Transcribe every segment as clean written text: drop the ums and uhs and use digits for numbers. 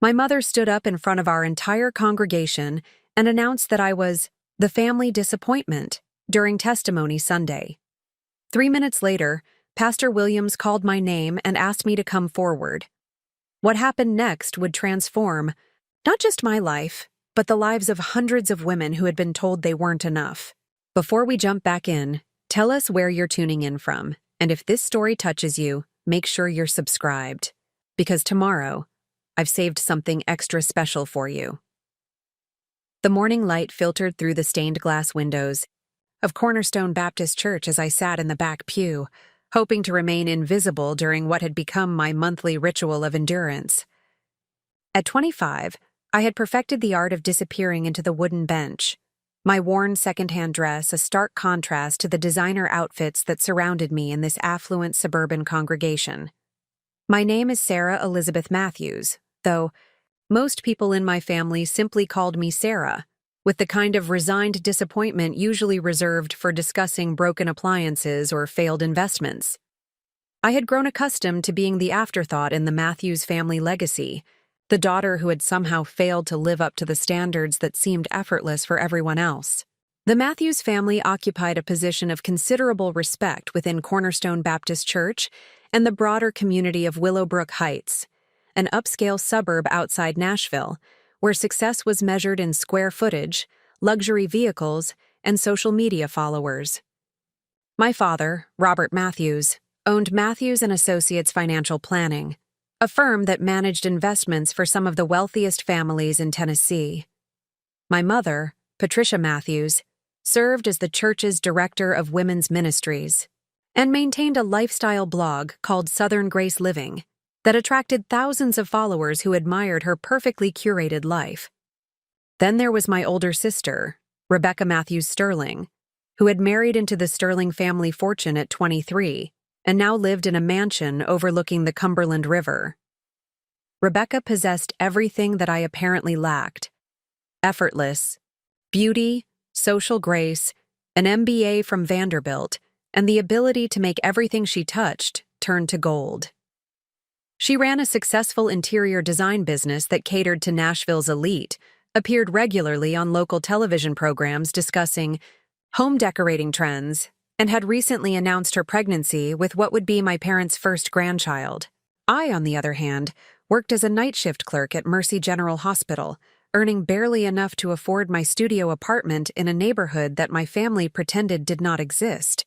My mother stood up in front of our entire congregation and announced that I was the family disappointment during testimony Sunday. 3 minutes later, Pastor Williams called my name and asked me to come forward. What happened next would transform not just my life, but the lives of hundreds of women who had been told they weren't enough. Before we jump back in, tell us where you're tuning in from, and if this story touches you, make sure you're subscribed, because tomorrow, I've saved something extra special for you. The morning light filtered through the stained glass windows of Cornerstone Baptist Church as I sat in the back pew, hoping to remain invisible during what had become my monthly ritual of endurance. At 25, I had perfected the art of disappearing into the wooden bench, my worn secondhand dress a stark contrast to the designer outfits that surrounded me in this affluent suburban congregation. My name is Sarah Elizabeth Matthews, though most people in my family simply called me Sarah, with the kind of resigned disappointment usually reserved for discussing broken appliances or failed investments. I had grown accustomed to being the afterthought in the Matthews family legacy, the daughter who had somehow failed to live up to the standards that seemed effortless for everyone else. The Matthews family occupied a position of considerable respect within Cornerstone Baptist Church and the broader community of Willowbrook Heights, an upscale suburb outside Nashville, where success was measured in square footage, luxury vehicles, and social media followers. My father, Robert Matthews, owned Matthews & Associates Financial Planning, a firm that managed investments for some of the wealthiest families in Tennessee. My mother, Patricia Matthews, served as the church's director of women's ministries and maintained a lifestyle blog called Southern Grace Living that attracted thousands of followers who admired her perfectly curated life. Then there was my older sister, Rebecca Matthews Sterling, who had married into the Sterling family fortune at 23 and now lived in a mansion overlooking the Cumberland River. Rebecca possessed everything that I apparently lacked: effortless, beauty, social grace, an MBA from Vanderbilt, and the ability to make everything she touched turn to gold. She ran a successful interior design business that catered to Nashville's elite, appeared regularly on local television programs discussing home decorating trends, and had recently announced her pregnancy with what would be my parents' first grandchild. I, on the other hand, worked as a night shift clerk at Mercy General Hospital, earning barely enough to afford my studio apartment in a neighborhood that my family pretended did not exist.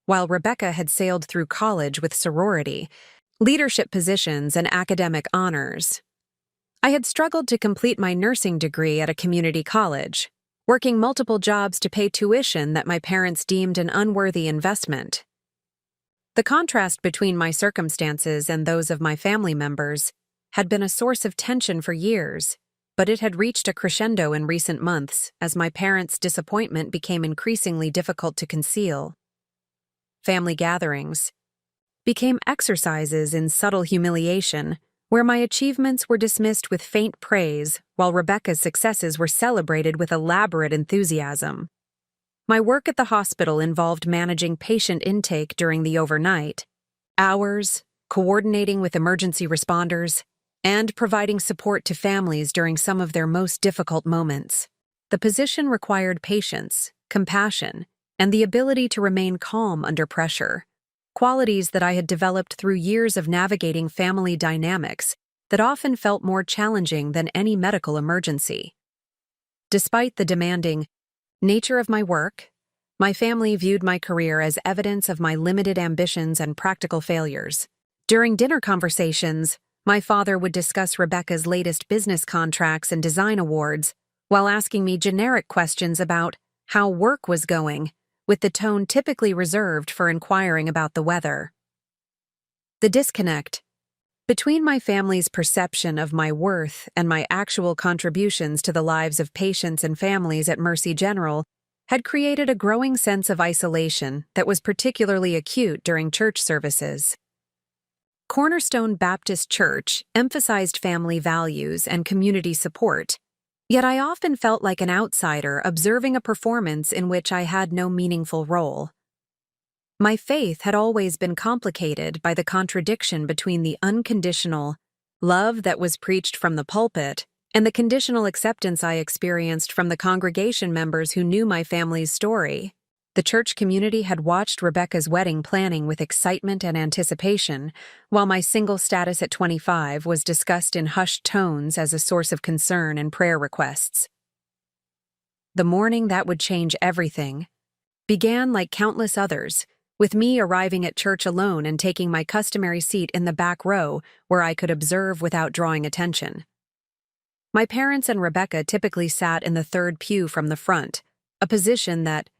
While Rebecca had sailed through college with sorority, leadership positions, and academic honors, I had struggled to complete my nursing degree at a community college, working multiple jobs to pay tuition that my parents deemed an unworthy investment. The contrast between my circumstances and those of my family members had been a source of tension for years, but it had reached a crescendo in recent months as my parents' disappointment became increasingly difficult to conceal. Family gatherings became exercises in subtle humiliation, where my achievements were dismissed with faint praise while Rebecca's successes were celebrated with elaborate enthusiasm. My work at the hospital involved managing patient intake during the overnight hours, coordinating with emergency responders, and providing support to families during some of their most difficult moments. The position required patience, compassion, and the ability to remain calm under pressure, qualities that I had developed through years of navigating family dynamics that often felt more challenging than any medical emergency. Despite the demanding nature of my work, my family viewed my career as evidence of my limited ambitions and practical failures. During dinner conversations, my father would discuss Rebecca's latest business contracts and design awards, while asking me generic questions about how work was going, with the tone typically reserved for inquiring about the weather. The disconnect between my family's perception of my worth and my actual contributions to the lives of patients and families at Mercy General had created a growing sense of isolation that was particularly acute during church services. Cornerstone Baptist Church emphasized family values and community support, yet I often felt like an outsider observing a performance in which I had no meaningful role. My faith had always been complicated by the contradiction between the unconditional, love that was preached from the pulpit, and the conditional acceptance I experienced from the congregation members who knew my family's story. The church community had watched Rebecca's wedding planning with excitement and anticipation, while my single status at 25 was discussed in hushed tones as a source of concern and prayer requests. The morning that would change everything began like countless others, with me arriving at church alone and taking my customary seat in the back row where I could observe without drawing attention. My parents and Rebecca typically sat in the third pew from the front, a position that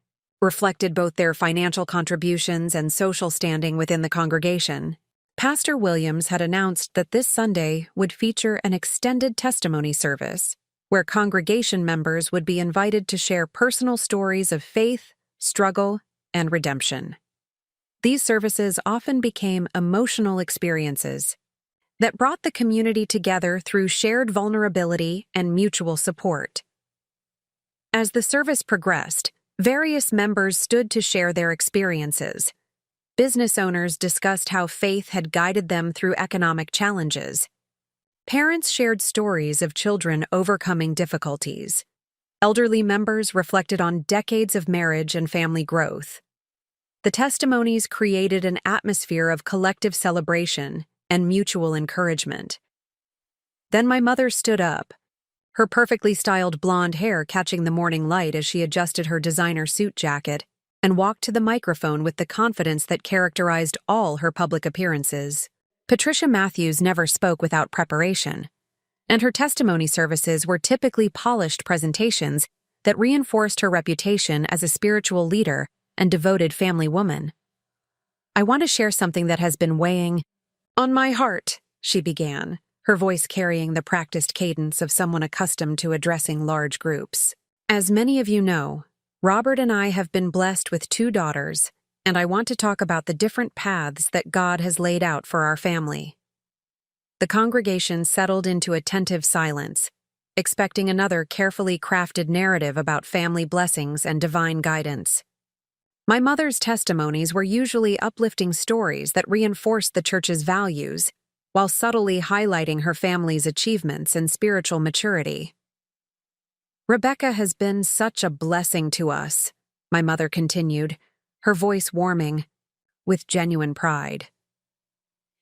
reflected both their financial contributions and social standing within the congregation. Pastor Williams had announced that this Sunday would feature an extended testimony service, where congregation members would be invited to share personal stories of faith, struggle, and redemption. These services often became emotional experiences that brought the community together through shared vulnerability and mutual support. As the service progressed, various members stood to share their experiences. Business owners discussed how faith had guided them through economic challenges. Parents shared stories of children overcoming difficulties. Elderly members reflected on decades of marriage and family growth. The testimonies created an atmosphere of collective celebration and mutual encouragement. Then my mother stood up, her perfectly styled blonde hair catching the morning light as she adjusted her designer suit jacket, and walked to the microphone with the confidence that characterized all her public appearances. Patricia Matthews never spoke without preparation, and her testimony services were typically polished presentations that reinforced her reputation as a spiritual leader and devoted family woman. "I want to share something that has been weighing on my heart," she began, her voice carrying the practiced cadence of someone accustomed to addressing large groups. "As many of you know, Robert and I have been blessed with 2 daughters, and I want to talk about the different paths that God has laid out for our family." The congregation settled into attentive silence, expecting another carefully crafted narrative about family blessings and divine guidance. My mother's testimonies were usually uplifting stories that reinforced the church's values, while subtly highlighting her family's achievements and spiritual maturity. "Rebecca has been such a blessing to us," my mother continued, her voice warming with genuine pride.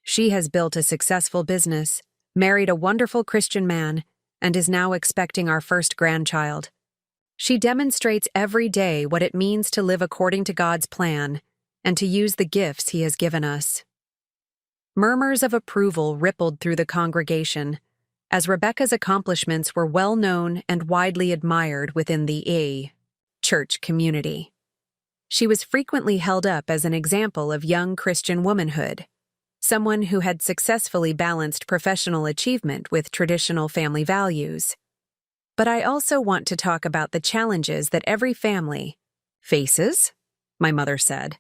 "She has built a successful business, married a wonderful Christian man, and is now expecting our first grandchild. She demonstrates every day what it means to live according to God's plan and to use the gifts He has given us." Murmurs of approval rippled through the congregation, as Rebecca's accomplishments were well known and widely admired within the church community. She was frequently held up as an example of young Christian womanhood, someone who had successfully balanced professional achievement with traditional family values. "But I also want to talk about the challenges that every family faces," my mother said,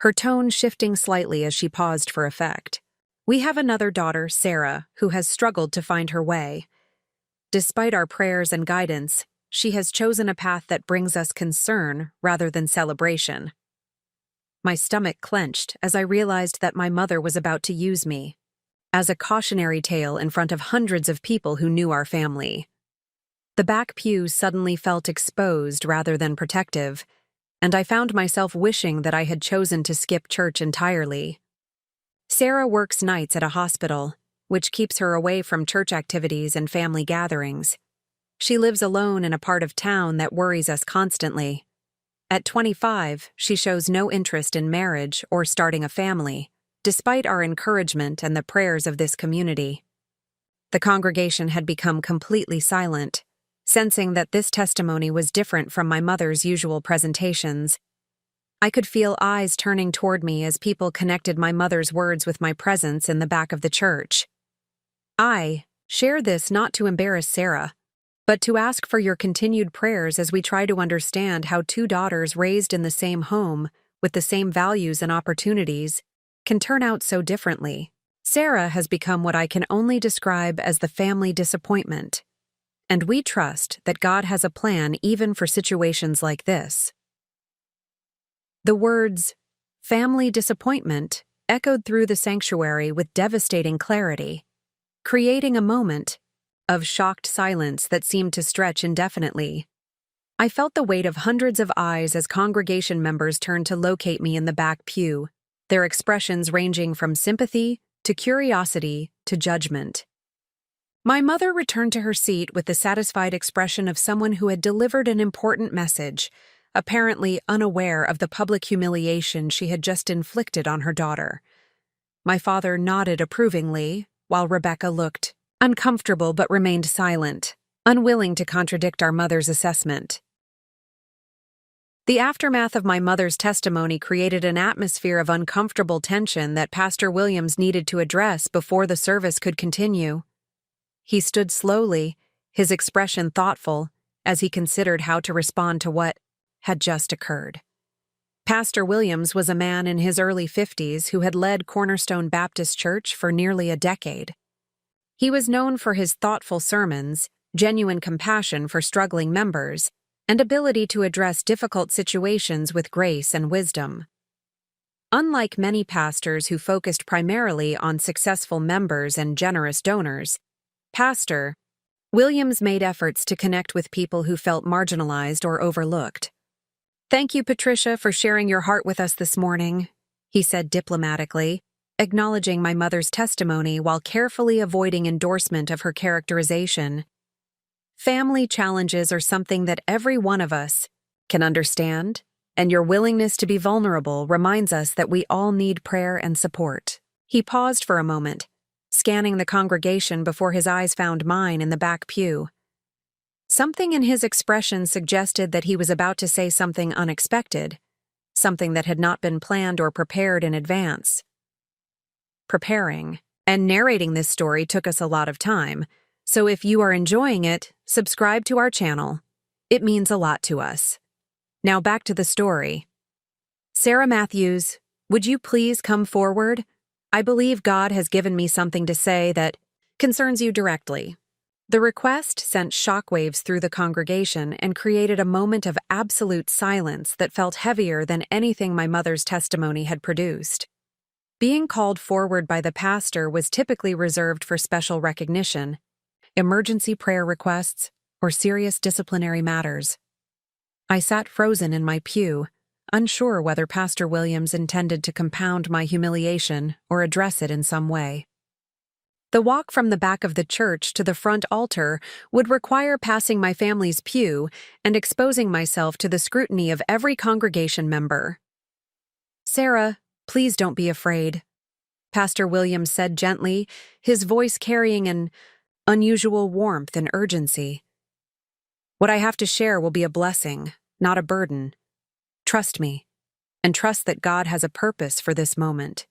her tone shifting slightly as she paused for effect. "We have another daughter, Sarah, who has struggled to find her way. Despite our prayers and guidance, she has chosen a path that brings us concern rather than celebration." My stomach clenched as I realized that my mother was about to use me as a cautionary tale in front of hundreds of people who knew our family. The back pew suddenly felt exposed rather than protective, and I found myself wishing that I had chosen to skip church entirely. Sarah works nights at a hospital, which keeps her away from church activities and family gatherings. She lives alone in a part of town that worries us constantly. At 25, she shows no interest in marriage or starting a family, despite our encouragement and the prayers of this community. The congregation had become completely silent, sensing that this testimony was different from my mother's usual presentations. I could feel eyes turning toward me as people connected my mother's words with my presence in the back of the church. "I share this not to embarrass Sarah, but to ask for your continued prayers as we try to understand how 2 daughters raised in the same home, with the same values and opportunities, can turn out so differently. Sarah has become what I can only describe as the family disappointment, and we trust that God has a plan even for situations like this." The words, "family disappointment," echoed through the sanctuary with devastating clarity. creating a moment of shocked silence that seemed to stretch indefinitely. I felt the weight of hundreds of eyes as congregation members turned to locate me in the back pew, their expressions ranging from sympathy to curiosity to judgment. My mother returned to her seat with the satisfied expression of someone who had delivered an important message, apparently unaware of the public humiliation she had just inflicted on her daughter. My father nodded approvingly, while Rebecca looked uncomfortable but remained silent, unwilling to contradict our mother's assessment. The aftermath of my mother's testimony created an atmosphere of uncomfortable tension that Pastor Williams needed to address before the service could continue. He stood slowly, his expression thoughtful, as he considered how to respond to what had just occurred. Pastor Williams was a man in his early 50s who had led Cornerstone Baptist Church for nearly a decade. He was known for his thoughtful sermons, genuine compassion for struggling members, and ability to address difficult situations with grace and wisdom. Unlike many pastors who focused primarily on successful members and generous donors, Pastor Williams made efforts to connect with people who felt marginalized or overlooked. "Thank you, Patricia, for sharing your heart with us this morning," he said diplomatically, acknowledging my mother's testimony while carefully avoiding endorsement of her characterization. Family challenges are something that every one of us can understand, and your willingness to be vulnerable reminds us that we all need prayer and support. He paused for a moment, scanning the congregation before his eyes found mine in the back pew. Something in his expression suggested that he was about to say something unexpected, something that had not been planned or prepared in advance. Preparing and narrating this story took us a lot of time, so if you are enjoying it, subscribe to our channel. It means a lot to us. Now back to the story. Sarah Matthews, would you please come forward? I believe God has given me something to say that concerns you directly. The request sent shockwaves through the congregation and created a moment of absolute silence that felt heavier than anything my mother's testimony had produced. Being called forward by the pastor was typically reserved for special recognition, emergency prayer requests, or serious disciplinary matters. I sat frozen in my pew, unsure whether Pastor Williams intended to compound my humiliation or address it in some way. The walk from the back of the church to the front altar would require passing my family's pew and exposing myself to the scrutiny of every congregation member. "Sarah, please don't be afraid," Pastor Williams said gently, his voice carrying an unusual warmth and urgency. "What I have to share will be a blessing, not a burden. Trust me, and trust that God has a purpose for this moment."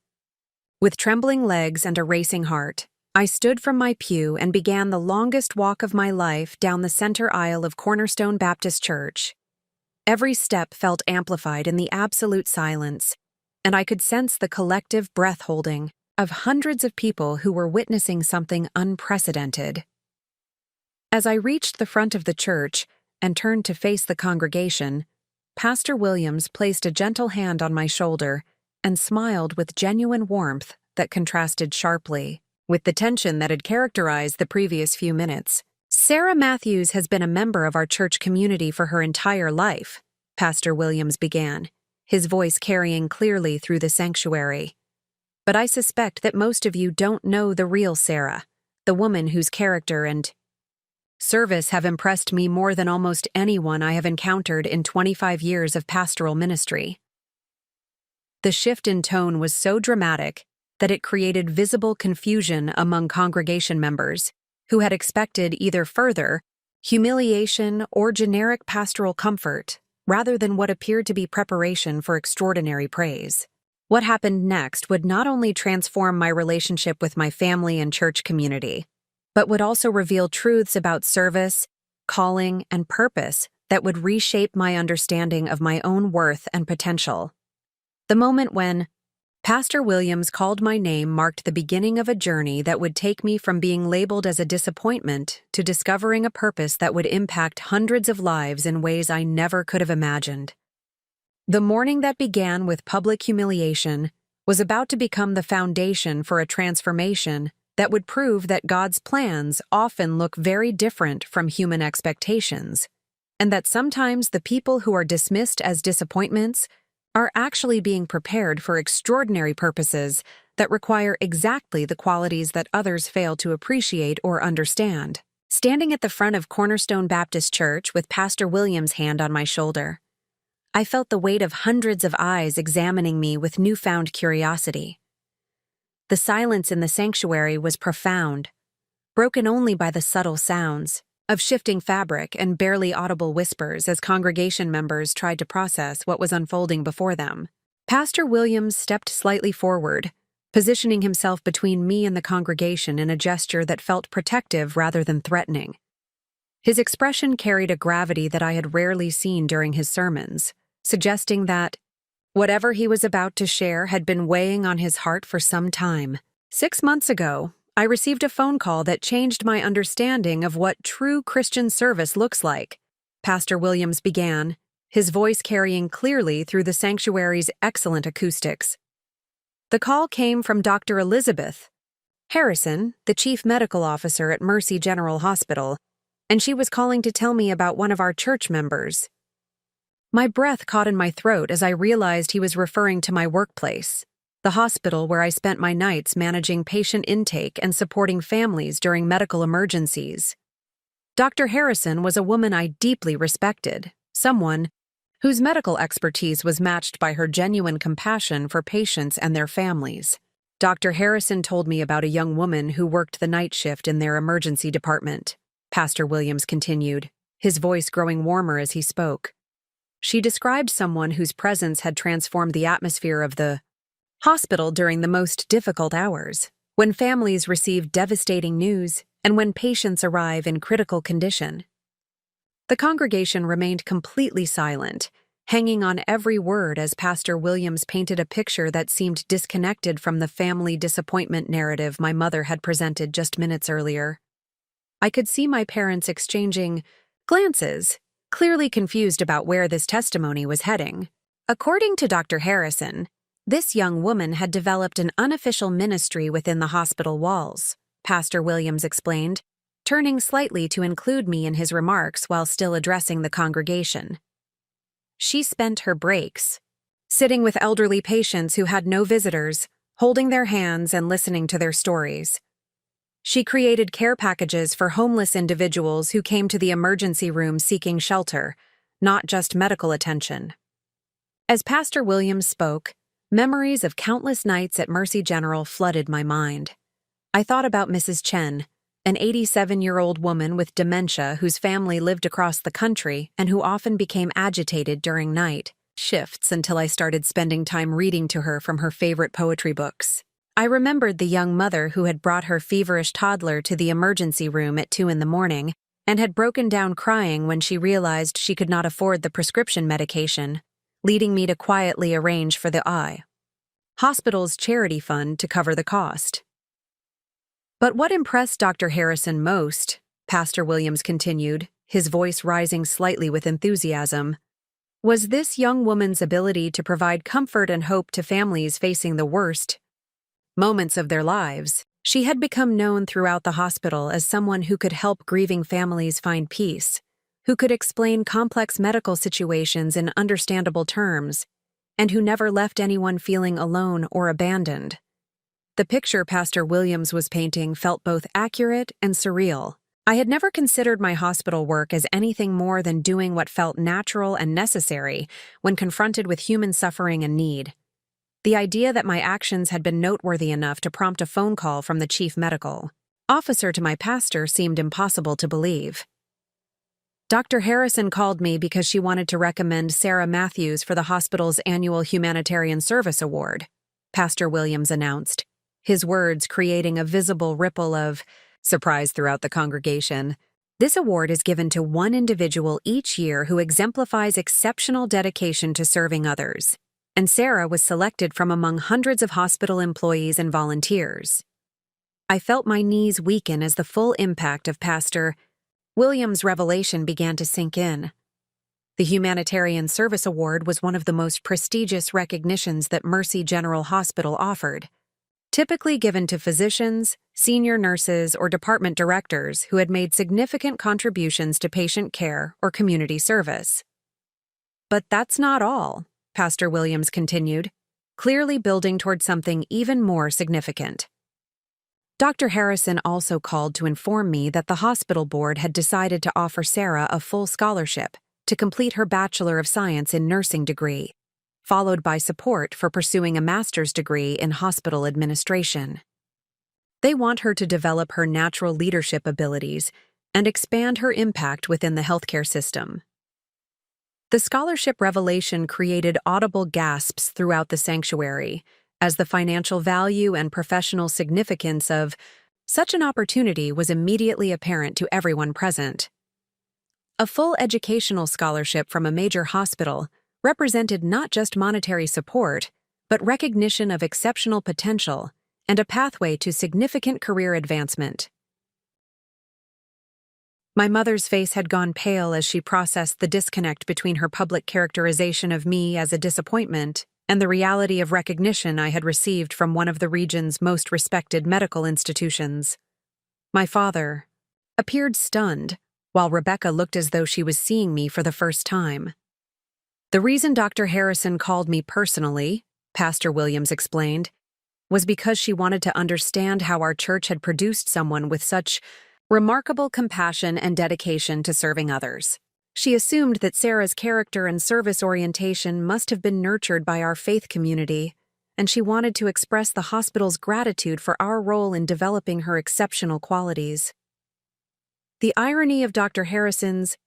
With trembling legs and a racing heart, I stood from my pew and began the longest walk of my life down the center aisle of Cornerstone Baptist Church. Every step felt amplified in the absolute silence, and I could sense the collective breath-holding of hundreds of people who were witnessing something unprecedented. As I reached the front of the church and turned to face the congregation, Pastor Williams placed a gentle hand on my shoulder and smiled with genuine warmth that contrasted sharply with the tension that had characterized the previous few minutes. "Sarah Matthews has been a member of our church community for her entire life," Pastor Williams began, his voice carrying clearly through the sanctuary. "But I suspect that most of you don't know the real Sarah, the woman whose character and service have impressed me more than almost anyone I have encountered in 25 years of pastoral ministry." The shift in tone was so dramatic that it created visible confusion among congregation members, who had expected either further humiliation or generic pastoral comfort, rather than what appeared to be preparation for extraordinary praise. What happened next would not only transform my relationship with my family and church community, but would also reveal truths about service, calling, and purpose that would reshape my understanding of my own worth and potential. The moment when Pastor Williams called my name marked the beginning of a journey that would take me from being labeled as a disappointment to discovering a purpose that would impact hundreds of lives in ways I never could have imagined. The morning that began with public humiliation was about to become the foundation for a transformation that would prove that God's plans often look very different from human expectations, and that sometimes the people who are dismissed as disappointments are actually being prepared for extraordinary purposes that require exactly the qualities that others fail to appreciate or understand. Standing at the front of Cornerstone Baptist Church with Pastor Williams' hand on my shoulder, I felt the weight of hundreds of eyes examining me with newfound curiosity. The silence in the sanctuary was profound, broken only by the subtle sounds of shifting fabric and barely audible whispers as congregation members tried to process what was unfolding before them. Pastor Williams stepped slightly forward, positioning himself between me and the congregation in a gesture that felt protective rather than threatening. His expression carried a gravity that I had rarely seen during his sermons, suggesting that whatever he was about to share had been weighing on his heart for some time. 6 months ago, I received a phone call that changed my understanding of what true Christian service looks like. Pastor Williams began, his voice carrying clearly through the sanctuary's excellent acoustics. The call came from Dr. Elizabeth Harrison, the chief medical officer at Mercy General Hospital, and she was calling to tell me about one of our church members. My breath caught in my throat as I realized he was referring to my workplace, the hospital where I spent my nights managing patient intake and supporting families during medical emergencies. Dr. Harrison was a woman I deeply respected, someone whose medical expertise was matched by her genuine compassion for patients and their families. Dr. Harrison told me about a young woman who worked the night shift in their emergency department. Pastor Williams continued, his voice growing warmer as he spoke. She described someone whose presence had transformed the atmosphere of the hospital during the most difficult hours, when families receive devastating news and when patients arrive in critical condition. The congregation remained completely silent, hanging on every word as Pastor Williams painted a picture that seemed disconnected from the family disappointment narrative my mother had presented just minutes earlier. I could see my parents exchanging glances, clearly confused about where this testimony was heading. According to Dr. Harrison, this young woman had developed an unofficial ministry within the hospital walls, Pastor Williams explained, turning slightly to include me in his remarks while still addressing the congregation. She spent her breaks sitting with elderly patients who had no visitors, holding their hands and listening to their stories. She created care packages for homeless individuals who came to the emergency room seeking shelter, not just medical attention. As Pastor Williams spoke, memories of countless nights at Mercy General flooded my mind. I thought about Mrs. Chen, an 87-year-old woman with dementia whose family lived across the country and who often became agitated during night shifts until I started spending time reading to her from her favorite poetry books. I remembered the young mother who had brought her feverish toddler to the emergency room at 2 a.m. and had broken down crying when she realized she could not afford the prescription medication, leading me to quietly arrange for the hospital's charity fund to cover the cost. But what impressed Dr. Harrison most, Pastor Williams continued, his voice rising slightly with enthusiasm, was this young woman's ability to provide comfort and hope to families facing the worst moments of their lives. She had become known throughout the hospital as someone who could help grieving families find peace, who could explain complex medical situations in understandable terms, and who never left anyone feeling alone or abandoned. The picture Pastor Williams was painting felt both accurate and surreal. I had never considered my hospital work as anything more than doing what felt natural and necessary when confronted with human suffering and need. The idea that my actions had been noteworthy enough to prompt a phone call from the chief medical officer to my pastor seemed impossible to believe. Dr. Harrison called me because she wanted to recommend Sarah Matthews for the hospital's annual Humanitarian Service Award, Pastor Williams announced, his words creating a visible ripple of surprise throughout the congregation. This award is given to one individual each year who exemplifies exceptional dedication to serving others, and Sarah was selected from among hundreds of hospital employees and volunteers. I felt my knees weaken as the full impact of Pastor Williams' revelation began to sink in. The Humanitarian Service Award was one of the most prestigious recognitions that Mercy General Hospital offered, typically given to physicians, senior nurses, or department directors who had made significant contributions to patient care or community service. But that's not all, Pastor Williams continued, clearly building toward something even more significant. Dr. Harrison also called to inform me that the hospital board had decided to offer Sarah a full scholarship to complete her Bachelor of Science in Nursing degree, followed by support for pursuing a master's degree in hospital administration. They want her to develop her natural leadership abilities and expand her impact within the healthcare system. The scholarship revelation created audible gasps throughout the sanctuary, as the financial value and professional significance of such an opportunity was immediately apparent to everyone present. A full educational scholarship from a major hospital represented not just monetary support, but recognition of exceptional potential and a pathway to significant career advancement. My mother's face had gone pale as she processed the disconnect between her public characterization of me as a disappointment and the reality of recognition I had received from one of the region's most respected medical institutions. My father appeared stunned, while Rebecca looked as though she was seeing me for the first time. The reason Dr. Harrison called me personally, Pastor Williams explained, was because she wanted to understand how our church had produced someone with such remarkable compassion and dedication to serving others. She assumed that Sarah's character and service orientation must have been nurtured by our faith community, and she wanted to express the hospital's gratitude for our role in developing her exceptional qualities. The irony of Dr. Harrison's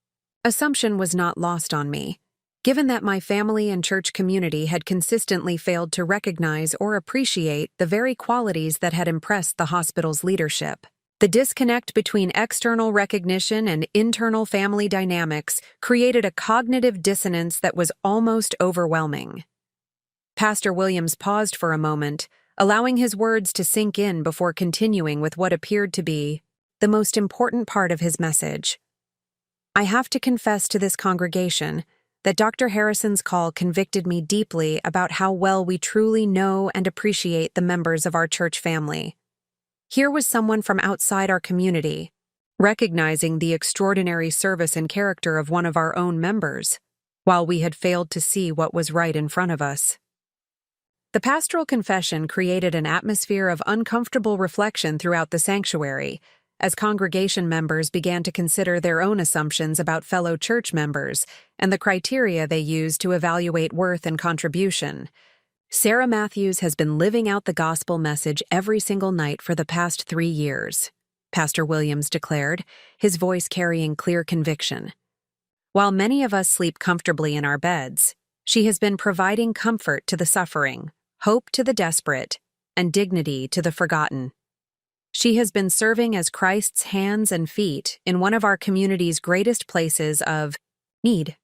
assumption was not lost on me, given that my family and church community had consistently failed to recognize or appreciate the very qualities that had impressed the hospital's leadership. The disconnect between external recognition and internal family dynamics created a cognitive dissonance that was almost overwhelming. Pastor Williams paused for a moment, allowing his words to sink in before continuing with what appeared to be the most important part of his message. I have to confess to this congregation that Dr. Harrison's call convicted me deeply about how well we truly know and appreciate the members of our church family. Here was someone from outside our community, recognizing the extraordinary service and character of one of our own members, while we had failed to see what was right in front of us. The pastoral confession created an atmosphere of uncomfortable reflection throughout the sanctuary, as congregation members began to consider their own assumptions about fellow church members and the criteria they used to evaluate worth and contribution. Sarah Matthews has been living out the gospel message every single night for the past 3 years, Pastor Williams declared, his voice carrying clear conviction. While many of us sleep comfortably in our beds, she has been providing comfort to the suffering, hope to the desperate, and dignity to the forgotten. She has been serving as Christ's hands and feet in one of our community's greatest places of need.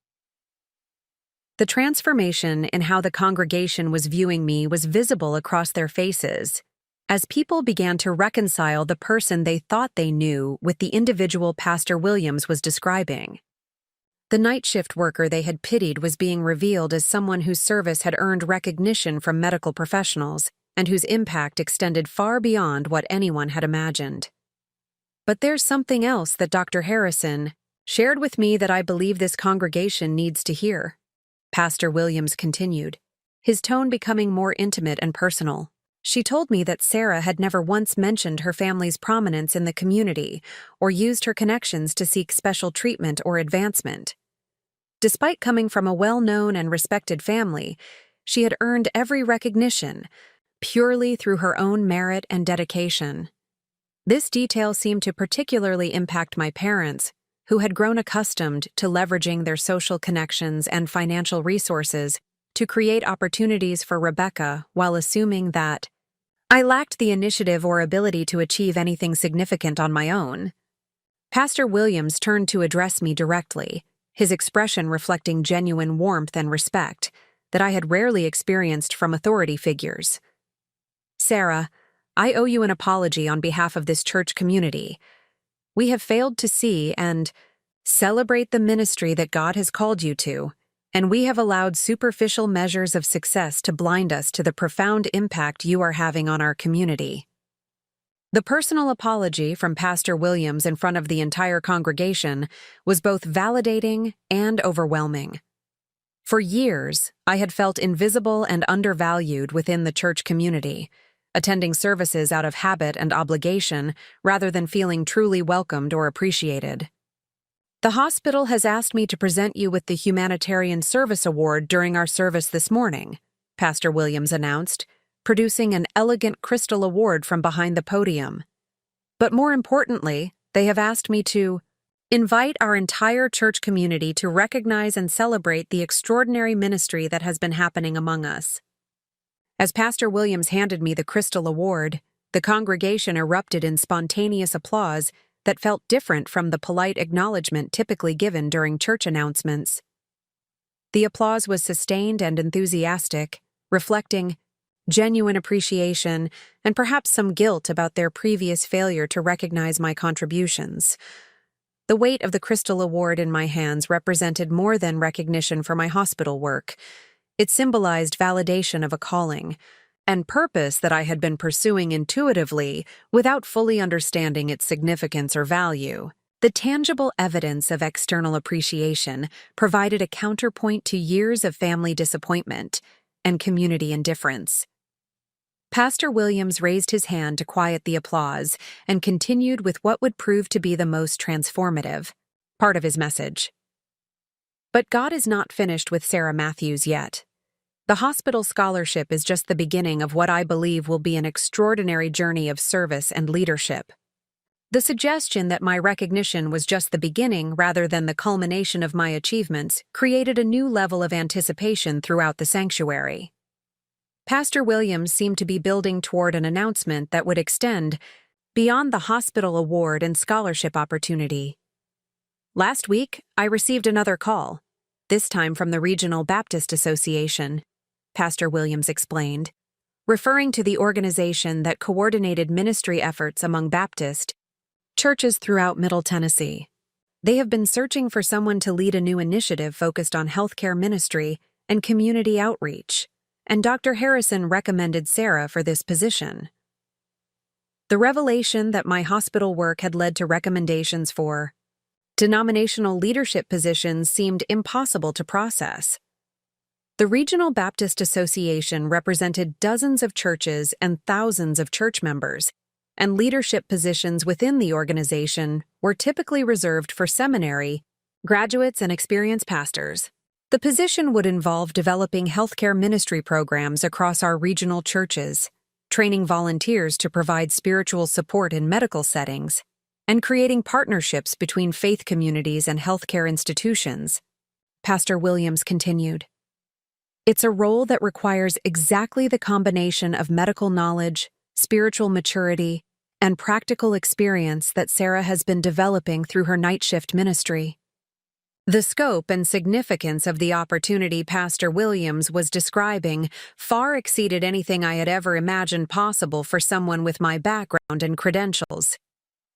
The transformation in how the congregation was viewing me was visible across their faces, as people began to reconcile the person they thought they knew with the individual Pastor Williams was describing. The night shift worker they had pitied was being revealed as someone whose service had earned recognition from medical professionals and whose impact extended far beyond what anyone had imagined. But there's something else that Dr. Harrison shared with me that I believe this congregation needs to hear, Pastor Williams continued, his tone becoming more intimate and personal. She told me that Sarah had never once mentioned her family's prominence in the community or used her connections to seek special treatment or advancement. Despite coming from a well-known and respected family, she had earned every recognition purely through her own merit and dedication. This detail seemed to particularly impact my parents, who had grown accustomed to leveraging their social connections and financial resources to create opportunities for Rebecca while assuming that I lacked the initiative or ability to achieve anything significant on my own. Pastor Williams turned to address me directly, his expression reflecting genuine warmth and respect that I had rarely experienced from authority figures. Sarah, I owe you an apology on behalf of this church community. We have failed to see and celebrate the ministry that God has called you to, and we have allowed superficial measures of success to blind us to the profound impact you are having on our community. The personal apology from Pastor Williams in front of the entire congregation was both validating and overwhelming. For years, I had felt invisible and undervalued within the church community, attending services out of habit and obligation rather than feeling truly welcomed or appreciated. The hospital has asked me to present you with the Humanitarian Service Award during our service this morning, Pastor Williams announced, producing an elegant crystal award from behind the podium. But more importantly, they have asked me to invite our entire church community to recognize and celebrate the extraordinary ministry that has been happening among us. As Pastor Williams handed me the crystal award, the congregation erupted in spontaneous applause that felt different from the polite acknowledgement typically given during church announcements. The applause was sustained and enthusiastic, reflecting genuine appreciation and perhaps some guilt about their previous failure to recognize my contributions. The weight of the crystal award in my hands represented more than recognition for my hospital work. It symbolized validation of a calling and purpose that I had been pursuing intuitively without fully understanding its significance or value. The tangible evidence of external appreciation provided a counterpoint to years of family disappointment and community indifference. Pastor Williams raised his hand to quiet the applause and continued with what would prove to be the most transformative part of his message. But God is not finished with Sarah Matthews yet. The hospital scholarship is just the beginning of what I believe will be an extraordinary journey of service and leadership. The suggestion that my recognition was just the beginning rather than the culmination of my achievements created a new level of anticipation throughout the sanctuary. Pastor Williams seemed to be building toward an announcement that would extend beyond the hospital award and scholarship opportunity. Last week, I received another call, this time from the Regional Baptist Association, Pastor Williams explained, referring to the organization that coordinated ministry efforts among Baptist churches throughout Middle Tennessee. They have been searching for someone to lead a new initiative focused on healthcare ministry and community outreach, and Dr. Harrison recommended Sarah for this position. The revelation that my hospital work had led to recommendations for denominational leadership positions seemed impossible to process. The Regional Baptist Association represented dozens of churches and thousands of church members, and leadership positions within the organization were typically reserved for seminary graduates and experienced pastors. The position would involve developing healthcare ministry programs across our regional churches, training volunteers to provide spiritual support in medical settings, and creating partnerships between faith communities and healthcare institutions. Pastor Williams continued, "It's a role that requires exactly the combination of medical knowledge, spiritual maturity, and practical experience that Sarah has been developing through her night shift ministry." The scope and significance of the opportunity Pastor Williams was describing far exceeded anything I had ever imagined possible for someone with my background and credentials.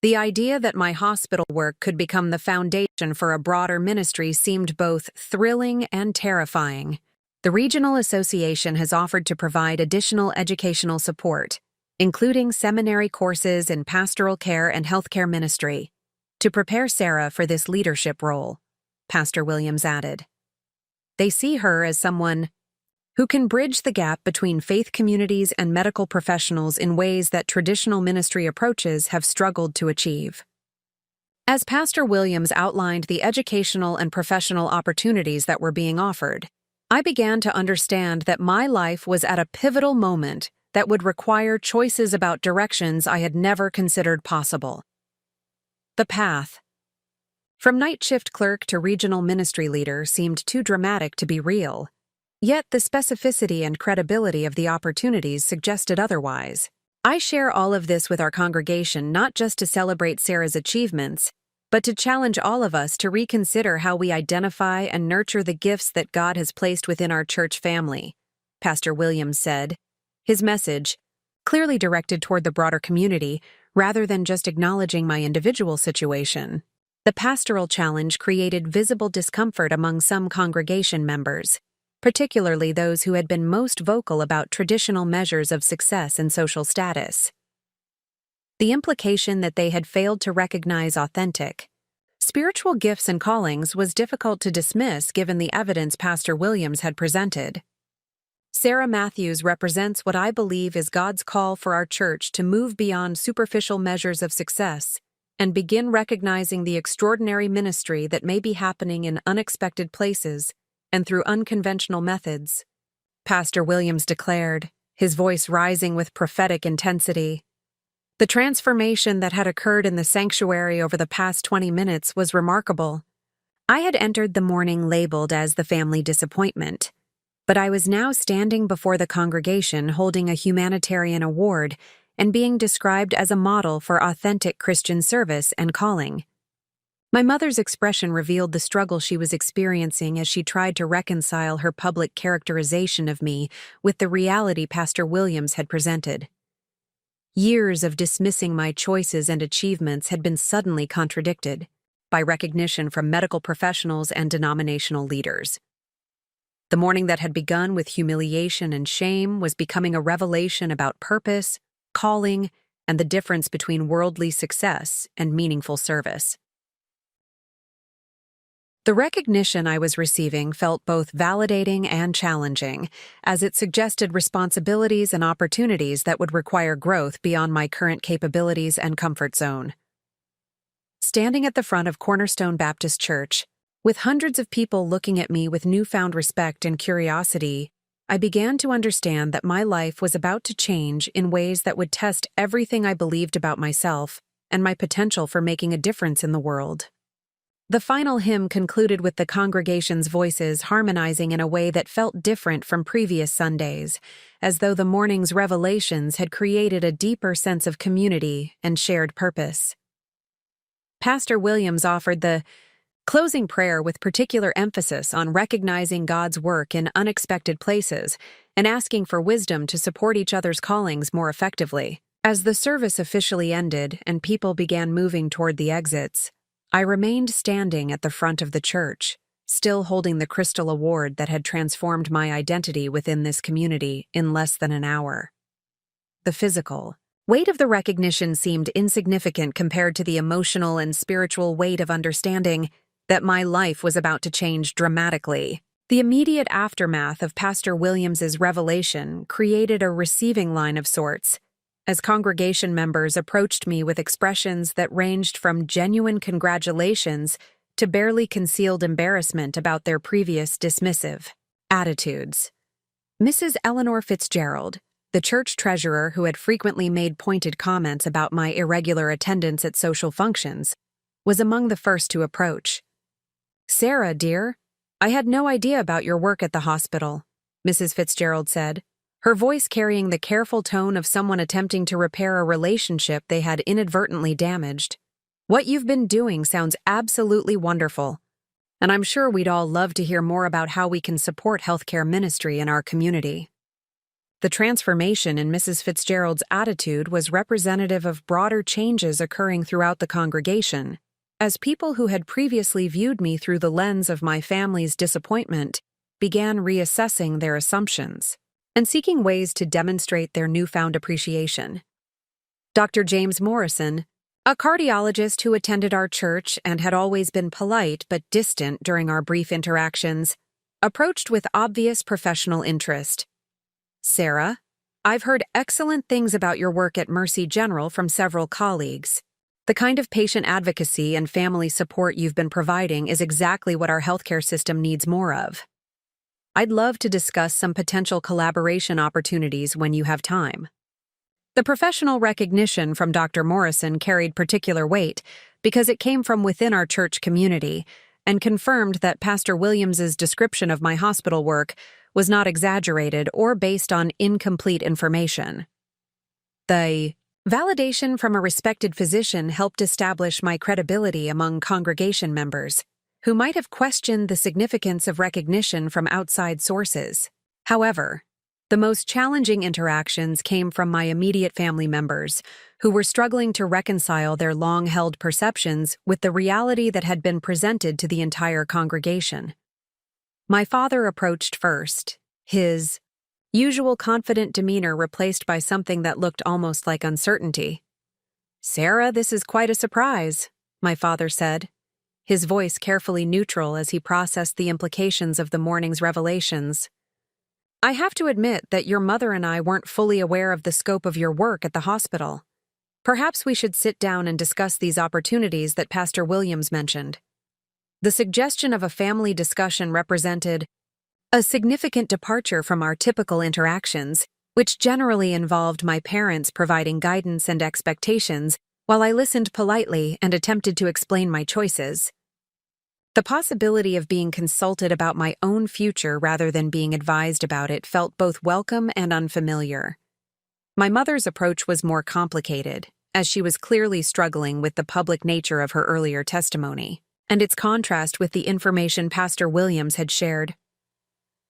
The idea that my hospital work could become the foundation for a broader ministry seemed both thrilling and terrifying. The Regional Association has offered to provide additional educational support, including seminary courses in pastoral care and healthcare ministry, to prepare Sarah for this leadership role, Pastor Williams added. They see her as someone who can bridge the gap between faith communities and medical professionals in ways that traditional ministry approaches have struggled to achieve. As Pastor Williams outlined the educational and professional opportunities that were being offered, I began to understand that my life was at a pivotal moment that would require choices about directions I had never considered possible. The path from night shift clerk to regional ministry leader seemed too dramatic to be real, yet the specificity and credibility of the opportunities suggested otherwise. I share all of this with our congregation not just to celebrate Sarah's achievements, but to challenge all of us to reconsider how we identify and nurture the gifts that God has placed within our church family, Pastor Williams said, his message clearly directed toward the broader community rather than just acknowledging my individual situation. The pastoral challenge created visible discomfort among some congregation members, particularly those who had been most vocal about traditional measures of success and social status. the implication that they had failed to recognize authentic spiritual gifts and callings was difficult to dismiss given the evidence Pastor Williams had presented. Sarah Matthews represents what I believe is God's call for our church to move beyond superficial measures of success and begin recognizing the extraordinary ministry that may be happening in unexpected places and through unconventional methods. Pastor Williams declared, his voice rising with prophetic intensity. The transformation that had occurred in the sanctuary over the past 20 minutes was remarkable. I had entered the morning labeled as the family disappointment, but I was now standing before the congregation holding a humanitarian award and being described as a model for authentic Christian service and calling. My mother's expression revealed the struggle she was experiencing as she tried to reconcile her public characterization of me with the reality Pastor Williams had presented. Years of dismissing my choices and achievements had been suddenly contradicted by recognition from medical professionals and denominational leaders. The morning that had begun with humiliation and shame was becoming a revelation about purpose, calling, and the difference between worldly success and meaningful service. The recognition I was receiving felt both validating and challenging, as it suggested responsibilities and opportunities that would require growth beyond my current capabilities and comfort zone. Standing at the front of Cornerstone Baptist Church, with hundreds of people looking at me with newfound respect and curiosity, I began to understand that my life was about to change in ways that would test everything I believed about myself and my potential for making a difference in the world. The final hymn concluded with the congregation's voices harmonizing in a way that felt different from previous Sundays, as though the morning's revelations had created a deeper sense of community and shared purpose. Pastor Williams offered the closing prayer with particular emphasis on recognizing God's work in unexpected places and asking for wisdom to support each other's callings more effectively. As the service officially ended and people began moving toward the exits, I remained standing at the front of the church, still holding the crystal award that had transformed my identity within this community in less than an hour. The physical weight of the recognition seemed insignificant compared to the emotional and spiritual weight of understanding that my life was about to change dramatically. The immediate aftermath of Pastor Williams's revelation created a receiving line of sorts, as congregation members approached me with expressions that ranged from genuine congratulations to barely concealed embarrassment about their previous dismissive attitudes. Mrs. Eleanor Fitzgerald, the church treasurer who had frequently made pointed comments about my irregular attendance at social functions, was among the first to approach. "Sarah, dear, I had no idea about your work at the hospital," Mrs. Fitzgerald said, her voice carrying the careful tone of someone attempting to repair a relationship they had inadvertently damaged. "What you've been doing sounds absolutely wonderful, and I'm sure we'd all love to hear more about how we can support healthcare ministry in our community." The transformation in Mrs. Fitzgerald's attitude was representative of broader changes occurring throughout the congregation, as people who had previously viewed me through the lens of my family's disappointment began reassessing their assumptions and seeking ways to demonstrate their newfound appreciation. Dr. James Morrison, a cardiologist who attended our church and had always been polite but distant during our brief interactions, approached with obvious professional interest. "Sarah, I've heard excellent things about your work at Mercy General from several colleagues. The kind of patient advocacy and family support you've been providing is exactly what our healthcare system needs more of. I'd love to discuss some potential collaboration opportunities when you have time." The professional recognition from Dr. Morrison carried particular weight because it came from within our church community and confirmed that Pastor Williams's description of my hospital work was not exaggerated or based on incomplete information. The validation from a respected physician helped establish my credibility among congregation members, who might have questioned the significance of recognition from outside sources. However, the most challenging interactions came from my immediate family members, who were struggling to reconcile their long-held perceptions with the reality that had been presented to the entire congregation. My father approached first, his usual confident demeanor replaced by something that looked almost like uncertainty. "Sarah, this is quite a surprise," my father said, his voice carefully neutral as he processed the implications of the morning's revelations. "I have to admit that your mother and I weren't fully aware of the scope of your work at the hospital. Perhaps we should sit down and discuss these opportunities that Pastor Williams mentioned." The suggestion of a family discussion represented a significant departure from our typical interactions, which generally involved my parents providing guidance and expectations while I listened politely and attempted to explain my choices. The possibility of being consulted about my own future rather than being advised about it felt both welcome and unfamiliar. My mother's approach was more complicated, as she was clearly struggling with the public nature of her earlier testimony, and its contrast with the information Pastor Williams had shared.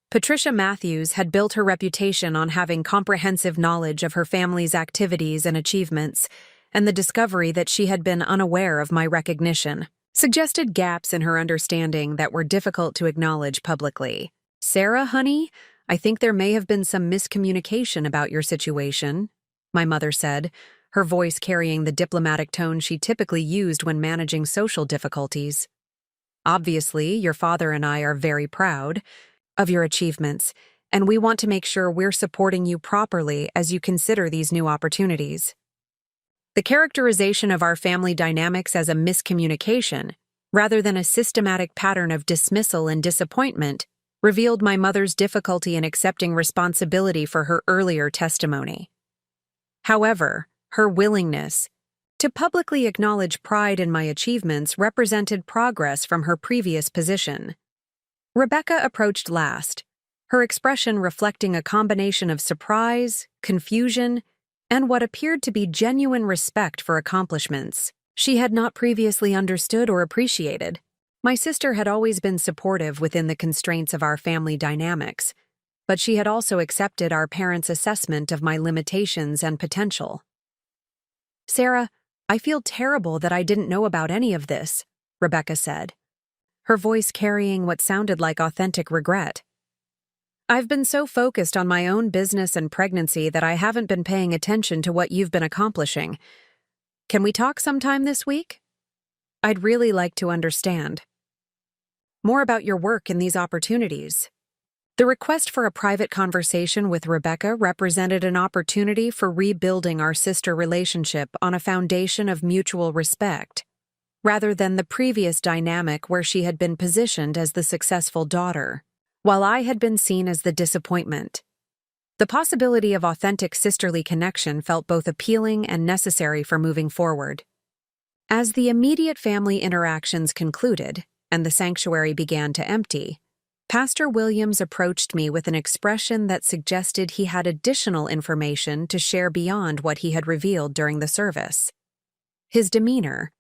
Patricia Matthews had built her reputation on having comprehensive knowledge of her family's activities and achievements, and the discovery that she had been unaware of my recognition suggested gaps in her understanding that were difficult to acknowledge publicly. "Sarah, honey, I think there may have been some miscommunication about your situation," my mother said, her voice carrying the diplomatic tone she typically used when managing social difficulties. "Obviously, your father and I are very proud of your achievements, and we want to make sure we're supporting you properly as you consider these new opportunities." The characterization of our family dynamics as a miscommunication, rather than a systematic pattern of dismissal and disappointment, revealed my mother's difficulty in accepting responsibility for her earlier testimony. However, her willingness to publicly acknowledge pride in my achievements represented progress from her previous position. Rebecca approached last, her expression reflecting a combination of surprise, confusion, and what appeared to be genuine respect for accomplishments she had not previously understood or appreciated. My sister had always been supportive within the constraints of our family dynamics, but she had also accepted our parents' assessment of my limitations and potential. "Sarah, I feel terrible that I didn't know about any of this," Rebecca said, her voice carrying what sounded like authentic regret. "I've been so focused on my own business and pregnancy that I haven't been paying attention to what you've been accomplishing. Can we talk sometime this week? I'd really like to understand more about your work in these opportunities." The request for a private conversation with Rebecca represented an opportunity for rebuilding our sister relationship on a foundation of mutual respect, rather than the previous dynamic where she had been positioned as the successful daughter, while I had been seen as the disappointment. The possibility of authentic sisterly connection felt both appealing and necessary for moving forward. As the immediate family interactions concluded and the sanctuary began to empty, Pastor Williams approached me with an expression that suggested he had additional information to share beyond what he had revealed during the service. His demeanor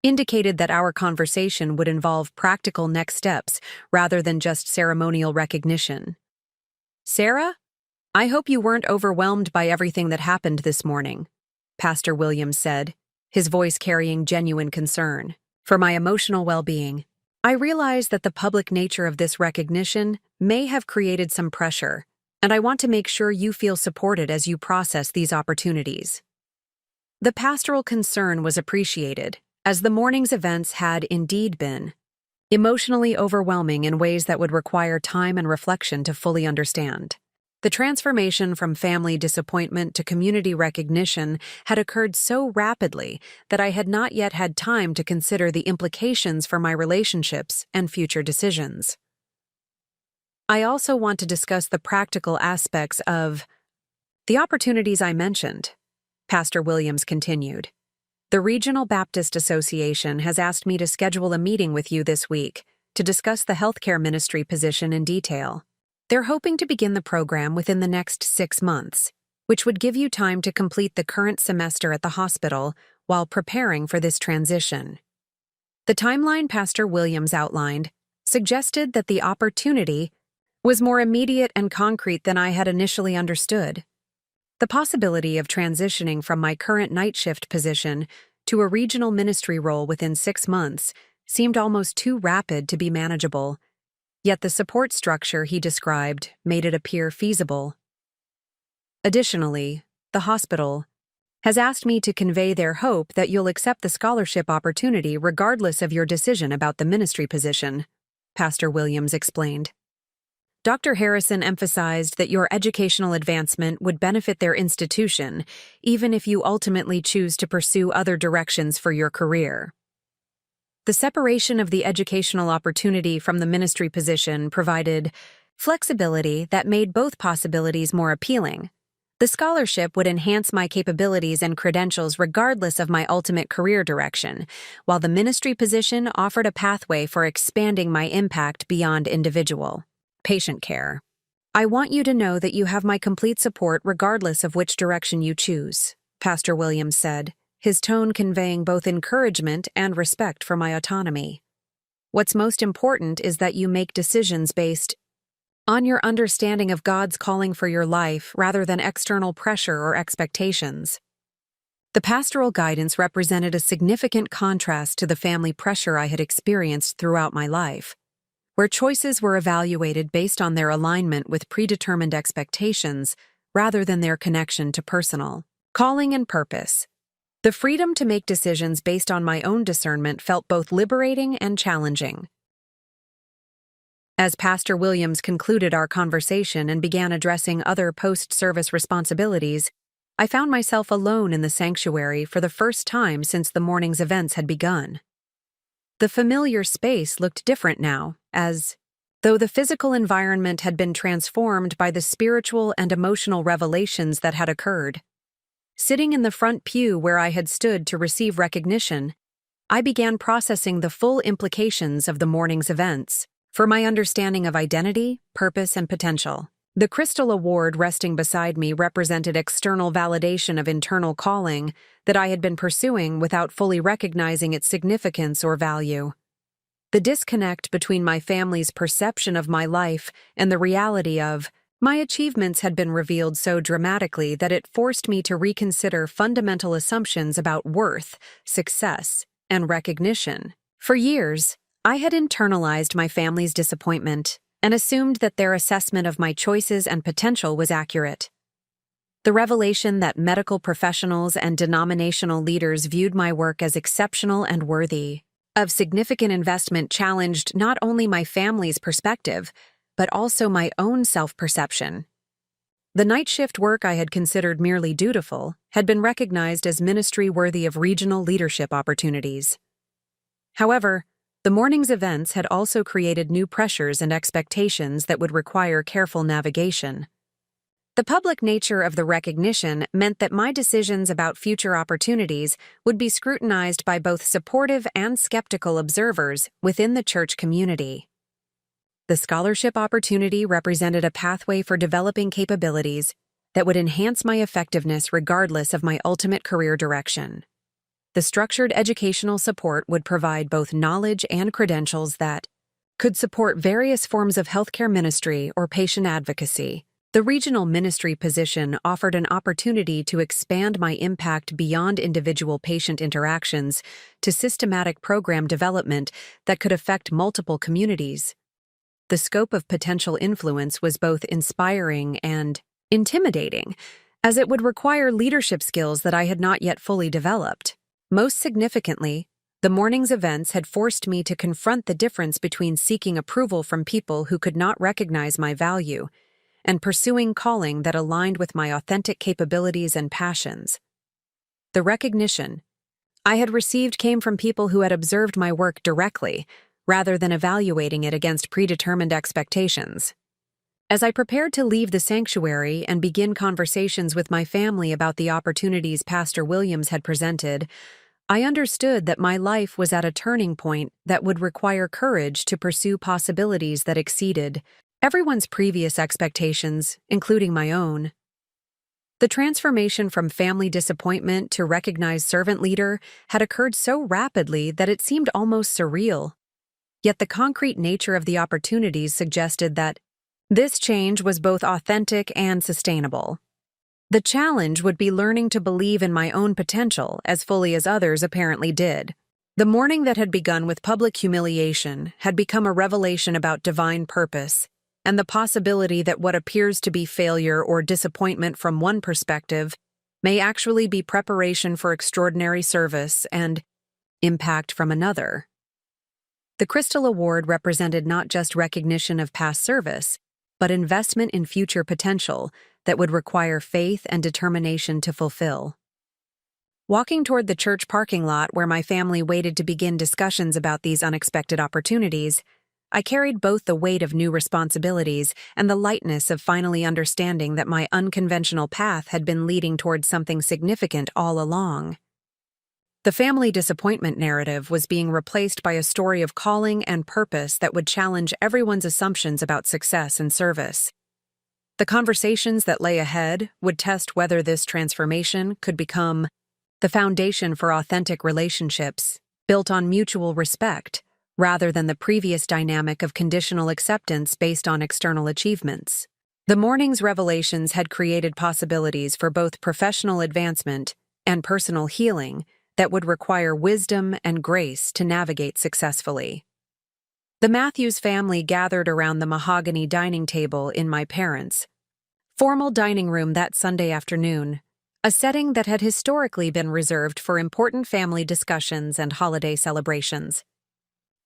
indicated that our conversation would involve practical next steps rather than just ceremonial recognition. "Sarah, I hope you weren't overwhelmed by everything that happened this morning," Pastor Williams said, his voice carrying genuine concern for my emotional well-being. "I realize that the public nature of this recognition may have created some pressure, and I want to make sure you feel supported as you process these opportunities." The pastoral concern was appreciated, as the morning's events had indeed been emotionally overwhelming in ways that would require time and reflection to fully understand. The transformation from family disappointment to community recognition had occurred so rapidly that I had not yet had time to consider the implications for my relationships and future decisions. "I also want to discuss the practical aspects of the opportunities I mentioned," Pastor Williams continued. "The Regional Baptist Association has asked me to schedule a meeting with you this week to discuss the healthcare ministry position in detail. They're hoping to begin the program within the next 6 months, which would give you time to complete the current semester at the hospital while preparing for this transition." The timeline Pastor Williams outlined suggested that the opportunity was more immediate and concrete than I had initially understood. The possibility of transitioning from my current night shift position to a regional ministry role within 6 months seemed almost too rapid to be manageable, yet the support structure he described made it appear feasible. Additionally, the hospital has asked me to convey their hope that you'll accept the scholarship opportunity regardless of your decision about the ministry position," Pastor Williams explained. "Dr. Harrison emphasized that your educational advancement would benefit their institution, even if you ultimately choose to pursue other directions for your career." The separation of the educational opportunity from the ministry position provided flexibility that made both possibilities more appealing. The scholarship would enhance my capabilities and credentials regardless of my ultimate career direction, while the ministry position offered a pathway for expanding my impact beyond individual patient care. "I want you to know that you have my complete support regardless of which direction you choose," Pastor Williams said, his tone conveying both encouragement and respect for my autonomy. "What's most important is that you make decisions based on your understanding of God's calling for your life rather than external pressure or expectations." The pastoral guidance represented a significant contrast to the family pressure I had experienced throughout my life, where choices were evaluated based on their alignment with predetermined expectations rather than their connection to personal calling and purpose. The freedom to make decisions based on my own discernment felt both liberating and challenging. As Pastor Williams concluded our conversation and began addressing other post-service responsibilities, I found myself alone in the sanctuary for the first time since the morning's events had begun. The familiar space looked different now, as though the physical environment had been transformed by the spiritual and emotional revelations that had occurred. Sitting in the front pew where I had stood to receive recognition, I began processing the full implications of the morning's events for my understanding of identity, purpose, and potential. The Crystal Award resting beside me represented external validation of internal calling that I had been pursuing without fully recognizing its significance or value. The disconnect between my family's perception of my life and the reality of my achievements had been revealed so dramatically that it forced me to reconsider fundamental assumptions about worth, success, and recognition. For years, I had internalized my family's disappointment and assumed that their assessment of my choices and potential was accurate. The revelation that medical professionals and denominational leaders viewed my work as exceptional and worthy of significant investment challenged not only my family's perspective, but also my own self-perception. The night shift work I had considered merely dutiful had been recognized as ministry worthy of regional leadership opportunities. However, the morning's events had also created new pressures and expectations that would require careful navigation. The public nature of the recognition meant that my decisions about future opportunities would be scrutinized by both supportive and skeptical observers within the church community. The scholarship opportunity represented a pathway for developing capabilities that would enhance my effectiveness regardless of my ultimate career direction. The structured educational support would provide both knowledge and credentials that could support various forms of healthcare ministry or patient advocacy. The regional ministry position offered an opportunity to expand my impact beyond individual patient interactions to systematic program development that could affect multiple communities. The scope of potential influence was both inspiring and intimidating, as it would require leadership skills that I had not yet fully developed. Most significantly, the morning's events had forced me to confront the difference between seeking approval from people who could not recognize my value and pursuing calling that aligned with my authentic capabilities and passions. The recognition I had received came from people who had observed my work directly, rather than evaluating it against predetermined expectations. As I prepared to leave the sanctuary and begin conversations with my family about the opportunities Pastor Williams had presented, I understood that my life was at a turning point that would require courage to pursue possibilities that exceeded everyone's previous expectations, including my own. The transformation from family disappointment to recognized servant leader had occurred so rapidly that it seemed almost surreal. Yet the concrete nature of the opportunities suggested that this change was both authentic and sustainable. The challenge would be learning to believe in my own potential as fully as others apparently did. The morning that had begun with public humiliation had become a revelation about divine purpose and the possibility that what appears to be failure or disappointment from one perspective may actually be preparation for extraordinary service and impact from another. The Crystal Award represented not just recognition of past service, but investment in future potential that would require faith and determination to fulfill. Walking toward the church parking lot where my family waited to begin discussions about these unexpected opportunities, I carried both the weight of new responsibilities and the lightness of finally understanding that my unconventional path had been leading towards something significant all along. The family disappointment narrative was being replaced by a story of calling and purpose that would challenge everyone's assumptions about success and service. The conversations that lay ahead would test whether this transformation could become the foundation for authentic relationships, built on mutual respect, rather than the previous dynamic of conditional acceptance based on external achievements. The morning's revelations had created possibilities for both professional advancement and personal healing that would require wisdom and grace to navigate successfully. The Matthews family gathered around the mahogany dining table in my parents' formal dining room that Sunday afternoon, a setting that had historically been reserved for important family discussions and holiday celebrations.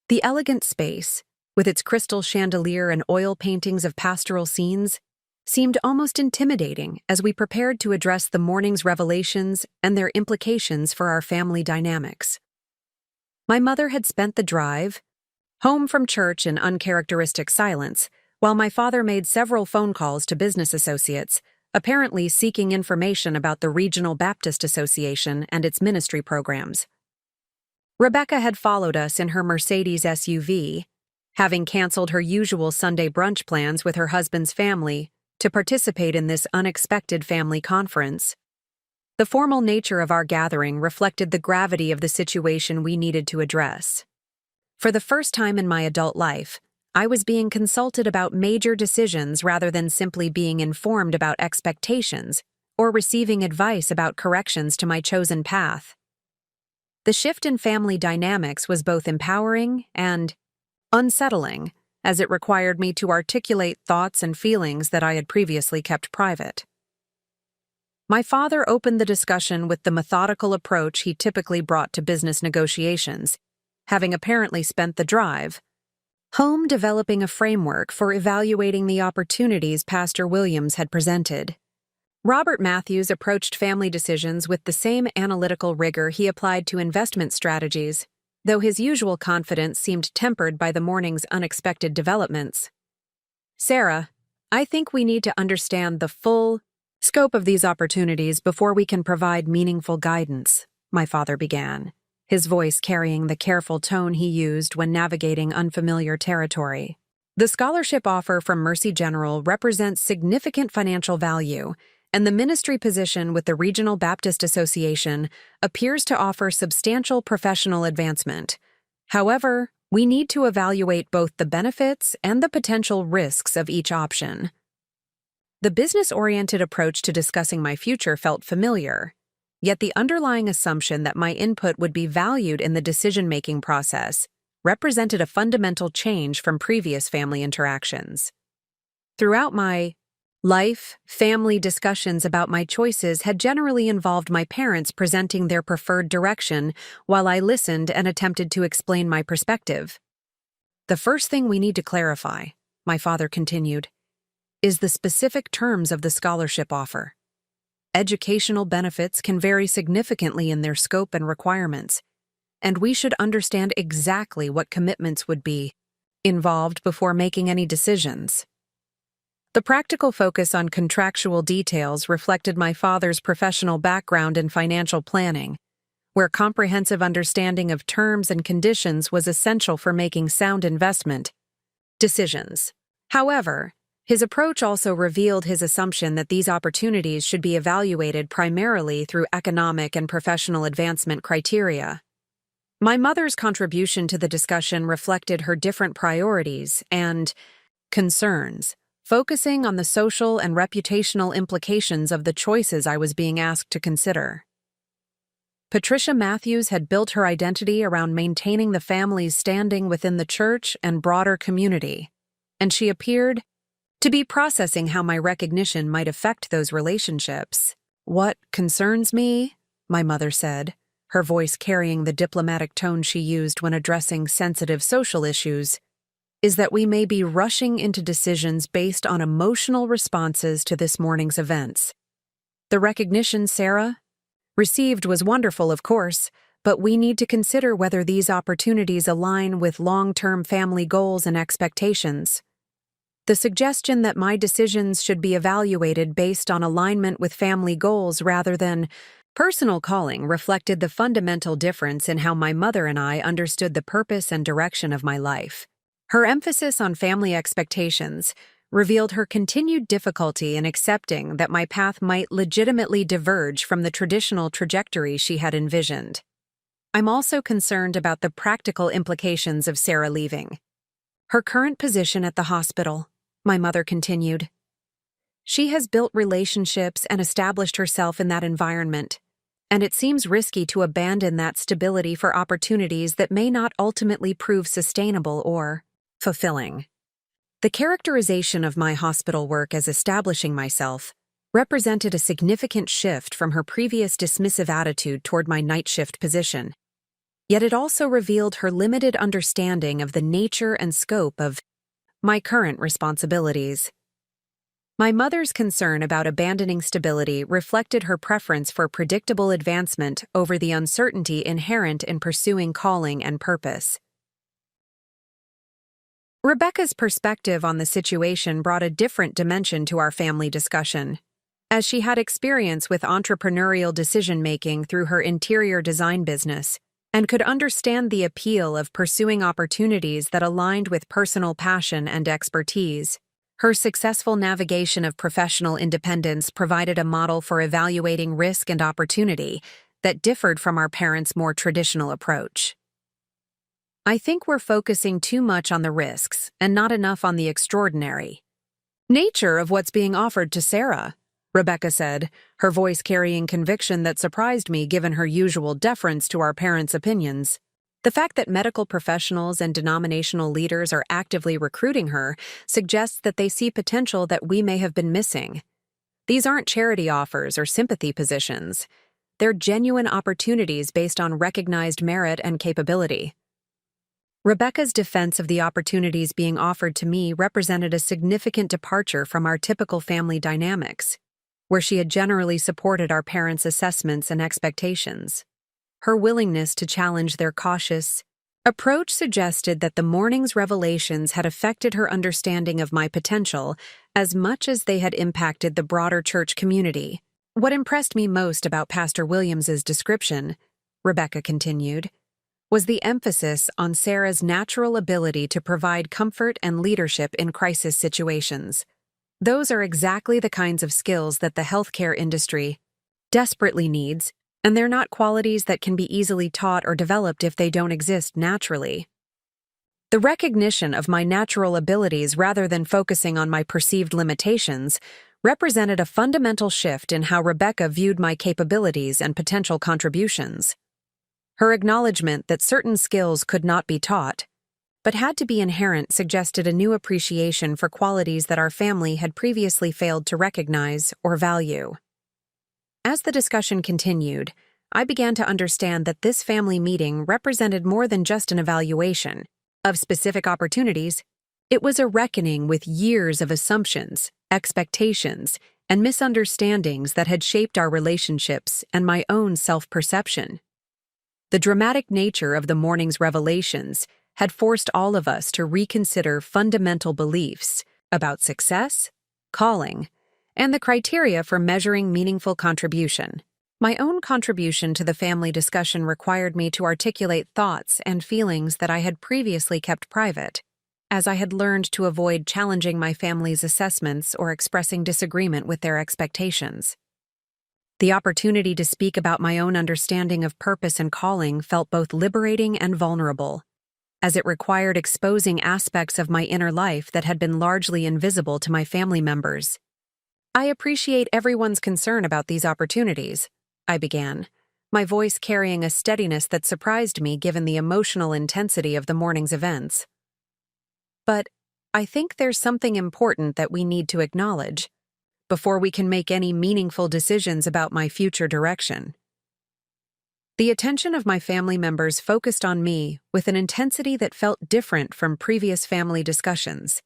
The elegant space, with its crystal chandelier and oil paintings of pastoral scenes, seemed almost intimidating as we prepared to address the morning's revelations and their implications for our family dynamics. My mother had spent the drive home from church in uncharacteristic silence, while my father made several phone calls to business associates, apparently seeking information about the Regional Baptist Association and its ministry programs. Rebecca had followed us in her Mercedes SUV, having canceled her usual Sunday brunch plans with her husband's family to participate in this unexpected family conference. The formal nature of our gathering reflected the gravity of the situation we needed to address. For the first time in my adult life, I was being consulted about major decisions rather than simply being informed about expectations or receiving advice about corrections to my chosen path. The shift in family dynamics was both empowering and unsettling, as it required me to articulate thoughts and feelings that I had previously kept private. My father opened the discussion with the methodical approach he typically brought to business negotiations, having apparently spent the drive home developing a framework for evaluating the opportunities Pastor Williams had presented. Robert Matthews approached family decisions with the same analytical rigor he applied to investment strategies, though his usual confidence seemed tempered by the morning's unexpected developments. "Sarah, I think we need to understand the full scope of these opportunities before we can provide meaningful guidance," my father began, his voice carrying the careful tone he used when navigating unfamiliar territory. "The scholarship offer from Mercy General represents significant financial value, and the ministry position with the Regional Baptist Association appears to offer substantial professional advancement. However, we need to evaluate both the benefits and the potential risks of each option." The business-oriented approach to discussing my future felt familiar, yet the underlying assumption that my input would be valued in the decision-making process represented a fundamental change from previous family interactions. Throughout my life, family discussions about my choices had generally involved my parents presenting their preferred direction while I listened and attempted to explain my perspective. "The first thing we need to clarify," my father continued, "is the specific terms of the scholarship offer. Educational benefits can vary significantly in their scope and requirements, and we should understand exactly what commitments would be involved before making any decisions." The practical focus on contractual details reflected my father's professional background in financial planning, where comprehensive understanding of terms and conditions was essential for making sound investment decisions. However, his approach also revealed his assumption that these opportunities should be evaluated primarily through economic and professional advancement criteria. My mother's contribution to the discussion reflected her different priorities and concerns, focusing on the social and reputational implications of the choices I was being asked to consider. Patricia Matthews had built her identity around maintaining the family's standing within the church and broader community, and she appeared to be processing how my recognition might affect those relationships. "What concerns me," my mother said, her voice carrying the diplomatic tone she used when addressing sensitive social issues, "is that we may be rushing into decisions based on emotional responses to this morning's events. The recognition Sarah received was wonderful, of course, but we need to consider whether these opportunities align with long-term family goals and expectations. The suggestion that my decisions should be evaluated based on alignment with family goals rather than personal calling reflected the fundamental difference in how my mother and I understood the purpose and direction of my life. Her emphasis on family expectations revealed her continued difficulty in accepting that my path might legitimately diverge from the traditional trajectory she had envisioned. I'm also concerned about the practical implications of Sarah leaving. Her current position at the hospital, my mother continued. She has built relationships and established herself in that environment, and it seems risky to abandon that stability for opportunities that may not ultimately prove sustainable or fulfilling. The characterization of my hospital work as establishing myself represented a significant shift from her previous dismissive attitude toward my night shift position. Yet it also revealed her limited understanding of the nature and scope of my current responsibilities. My mother's concern about abandoning stability reflected her preference for predictable advancement over the uncertainty inherent in pursuing calling and purpose. Rebecca's perspective on the situation brought a different dimension to our family discussion, as she had experience with entrepreneurial decision-making through her interior design business and could understand the appeal of pursuing opportunities that aligned with personal passion and expertise. Her successful navigation of professional independence provided a model for evaluating risk and opportunity that differed from our parents' more traditional approach. "I think we're focusing too much on the risks and not enough on the extraordinary nature of what's being offered to Sarah," Rebecca said, her voice carrying conviction that surprised me given her usual deference to our parents' opinions. The fact that medical professionals and denominational leaders are actively recruiting her suggests that they see potential that we may have been missing. These aren't charity offers or sympathy positions. They're genuine opportunities based on recognized merit and capability. Rebecca's defense of the opportunities being offered to me represented a significant departure from our typical family dynamics, where she had generally supported our parents' assessments and expectations. Her willingness to challenge their cautious approach suggested that the morning's revelations had affected her understanding of my potential as much as they had impacted the broader church community. "What impressed me most about Pastor Williams's description," Rebecca continued, "was the emphasis on Sarah's natural ability to provide comfort and leadership in crisis situations. Those are exactly the kinds of skills that the healthcare industry desperately needs, and they're not qualities that can be easily taught or developed if they don't exist naturally." The recognition of my natural abilities rather than focusing on my perceived limitations represented a fundamental shift in how Rebecca viewed my capabilities and potential contributions. Her acknowledgement that certain skills could not be taught, but had to be inherent, suggested a new appreciation for qualities that our family had previously failed to recognize or value. As the discussion continued, I began to understand that this family meeting represented more than just an evaluation of specific opportunities. It was a reckoning with years of assumptions, expectations, and misunderstandings that had shaped our relationships and my own self-perception. The dramatic nature of the morning's revelations had forced all of us to reconsider fundamental beliefs about success, calling, and the criteria for measuring meaningful contribution. My own contribution to the family discussion required me to articulate thoughts and feelings that I had previously kept private, as I had learned to avoid challenging my family's assessments or expressing disagreement with their expectations. The opportunity to speak about my own understanding of purpose and calling felt both liberating and vulnerable, as it required exposing aspects of my inner life that had been largely invisible to my family members. "I appreciate everyone's concern about these opportunities," I began, my voice carrying a steadiness that surprised me given the emotional intensity of the morning's events. "But I think there's something important that we need to acknowledge. before we can make any meaningful decisions about my future direction. The attention of my family members focused on me with an intensity that felt different from previous family discussions,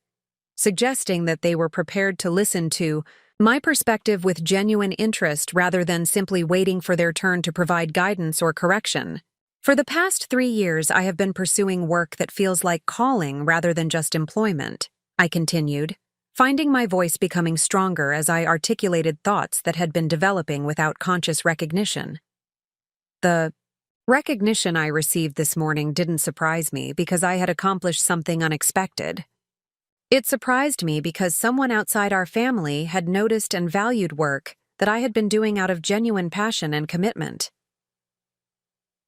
suggesting that they were prepared to listen to my perspective with genuine interest rather than simply waiting for their turn to provide guidance or correction. For the past 3 years, I have been pursuing work that feels like calling rather than just employment, I continued, finding my voice becoming stronger as I articulated thoughts that had been developing without conscious recognition. The recognition I received this morning didn't surprise me because I had accomplished something unexpected. It surprised me because someone outside our family had noticed and valued work that I had been doing out of genuine passion and commitment.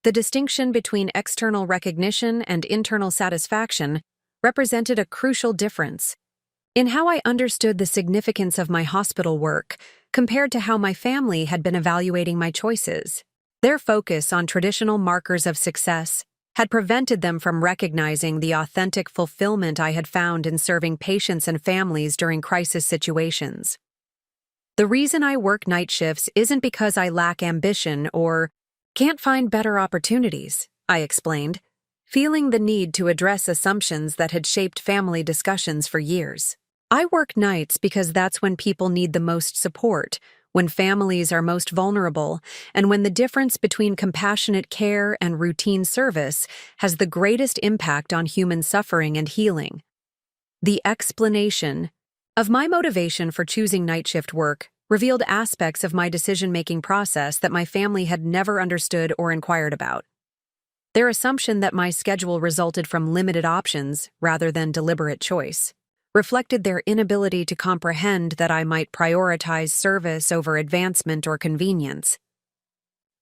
The distinction between external recognition and internal satisfaction represented a crucial difference in how I understood the significance of my hospital work compared to how my family had been evaluating my choices. Their focus on traditional markers of success had prevented them from recognizing the authentic fulfillment I had found in serving patients and families during crisis situations. The reason I work night shifts isn't because I lack ambition or can't find better opportunities, I explained, feeling the need to address assumptions that had shaped family discussions for years. I work nights because that's when people need the most support, when families are most vulnerable, and when the difference between compassionate care and routine service has the greatest impact on human suffering and healing. The explanation of my motivation for choosing night shift work revealed aspects of my decision-making process that my family had never understood or inquired about. Their assumption that my schedule resulted from limited options rather than deliberate choice reflected their inability to comprehend that I might prioritize service over advancement or convenience.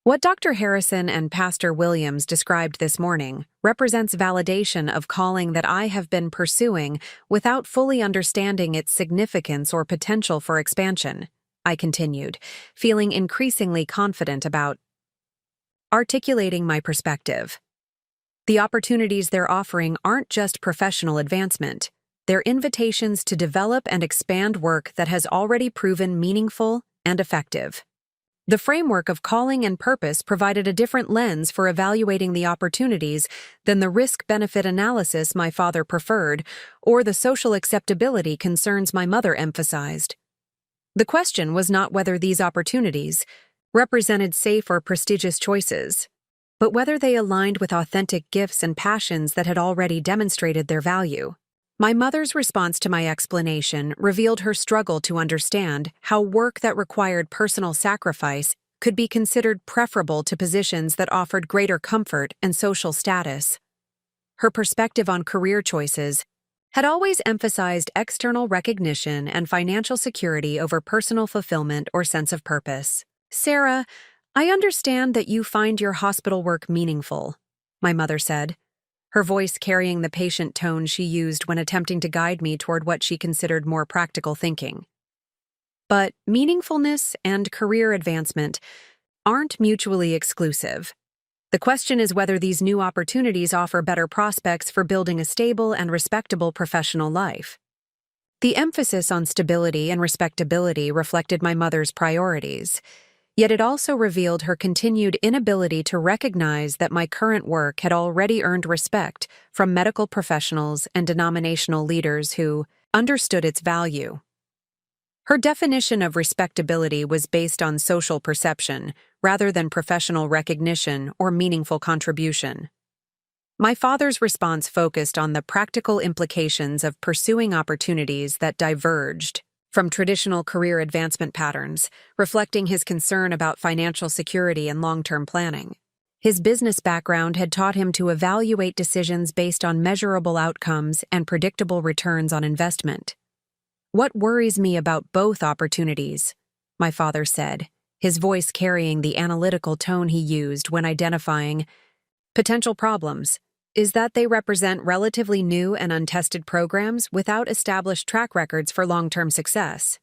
What Dr. Harrison and Pastor Williams described this morning represents validation of calling that I have been pursuing without fully understanding its significance or potential for expansion, I continued, feeling increasingly confident about articulating my perspective. The opportunities they're offering aren't just professional advancement. They're invitations to develop and expand work that has already proven meaningful and effective. The framework of calling and purpose provided a different lens for evaluating the opportunities than the risk-benefit analysis my father preferred or the social acceptability concerns my mother emphasized. The question was not whether these opportunities represented safe or prestigious choices, but whether they aligned with authentic gifts and passions that had already demonstrated their value. My mother's response to my explanation revealed her struggle to understand how work that required personal sacrifice could be considered preferable to positions that offered greater comfort and social status. Her perspective on career choices had always emphasized external recognition and financial security over personal fulfillment or sense of purpose. "Sarah, I understand that you find your hospital work meaningful," my mother said, her voice carrying the patient tone she used when attempting to guide me toward what she considered more practical thinking. But meaningfulness and career advancement aren't mutually exclusive. The question is whether these new opportunities offer better prospects for building a stable and respectable professional life. The emphasis on stability and respectability reflected my mother's priorities, yet it also revealed her continued inability to recognize that my current work had already earned respect from medical professionals and denominational leaders who understood its value. Her definition of respectability was based on social perception rather than professional recognition or meaningful contribution. My father's response focused on the practical implications of pursuing opportunities that diverged from traditional career advancement patterns, reflecting his concern about financial security and long-term planning. His business background had taught him to evaluate decisions based on measurable outcomes and predictable returns on investment. "What worries me about both opportunities," my father said, his voice carrying the analytical tone he used when identifying potential problems, "is that they represent relatively new and untested programs without established track records for long-term success.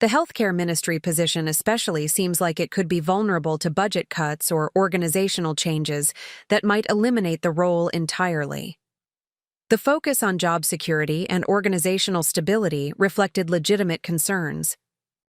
The healthcare ministry position especially seems like it could be vulnerable to budget cuts or organizational changes that might eliminate the role entirely." The focus on job security and organizational stability reflected legitimate concerns.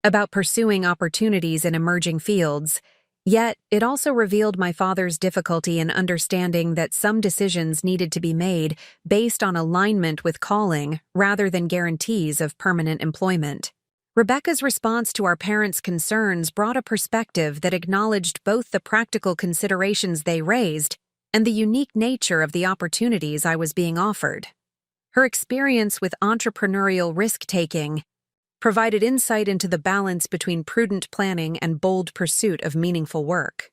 about pursuing opportunities in emerging fields, yet it also revealed my father's difficulty in understanding that some decisions needed to be made based on alignment with calling rather than guarantees of permanent employment. Rebecca's response to our parents' concerns brought a perspective that acknowledged both the practical considerations they raised and the unique nature of the opportunities I was being offered. Her experience with entrepreneurial risk-taking provided insight into the balance between prudent planning and bold pursuit of meaningful work.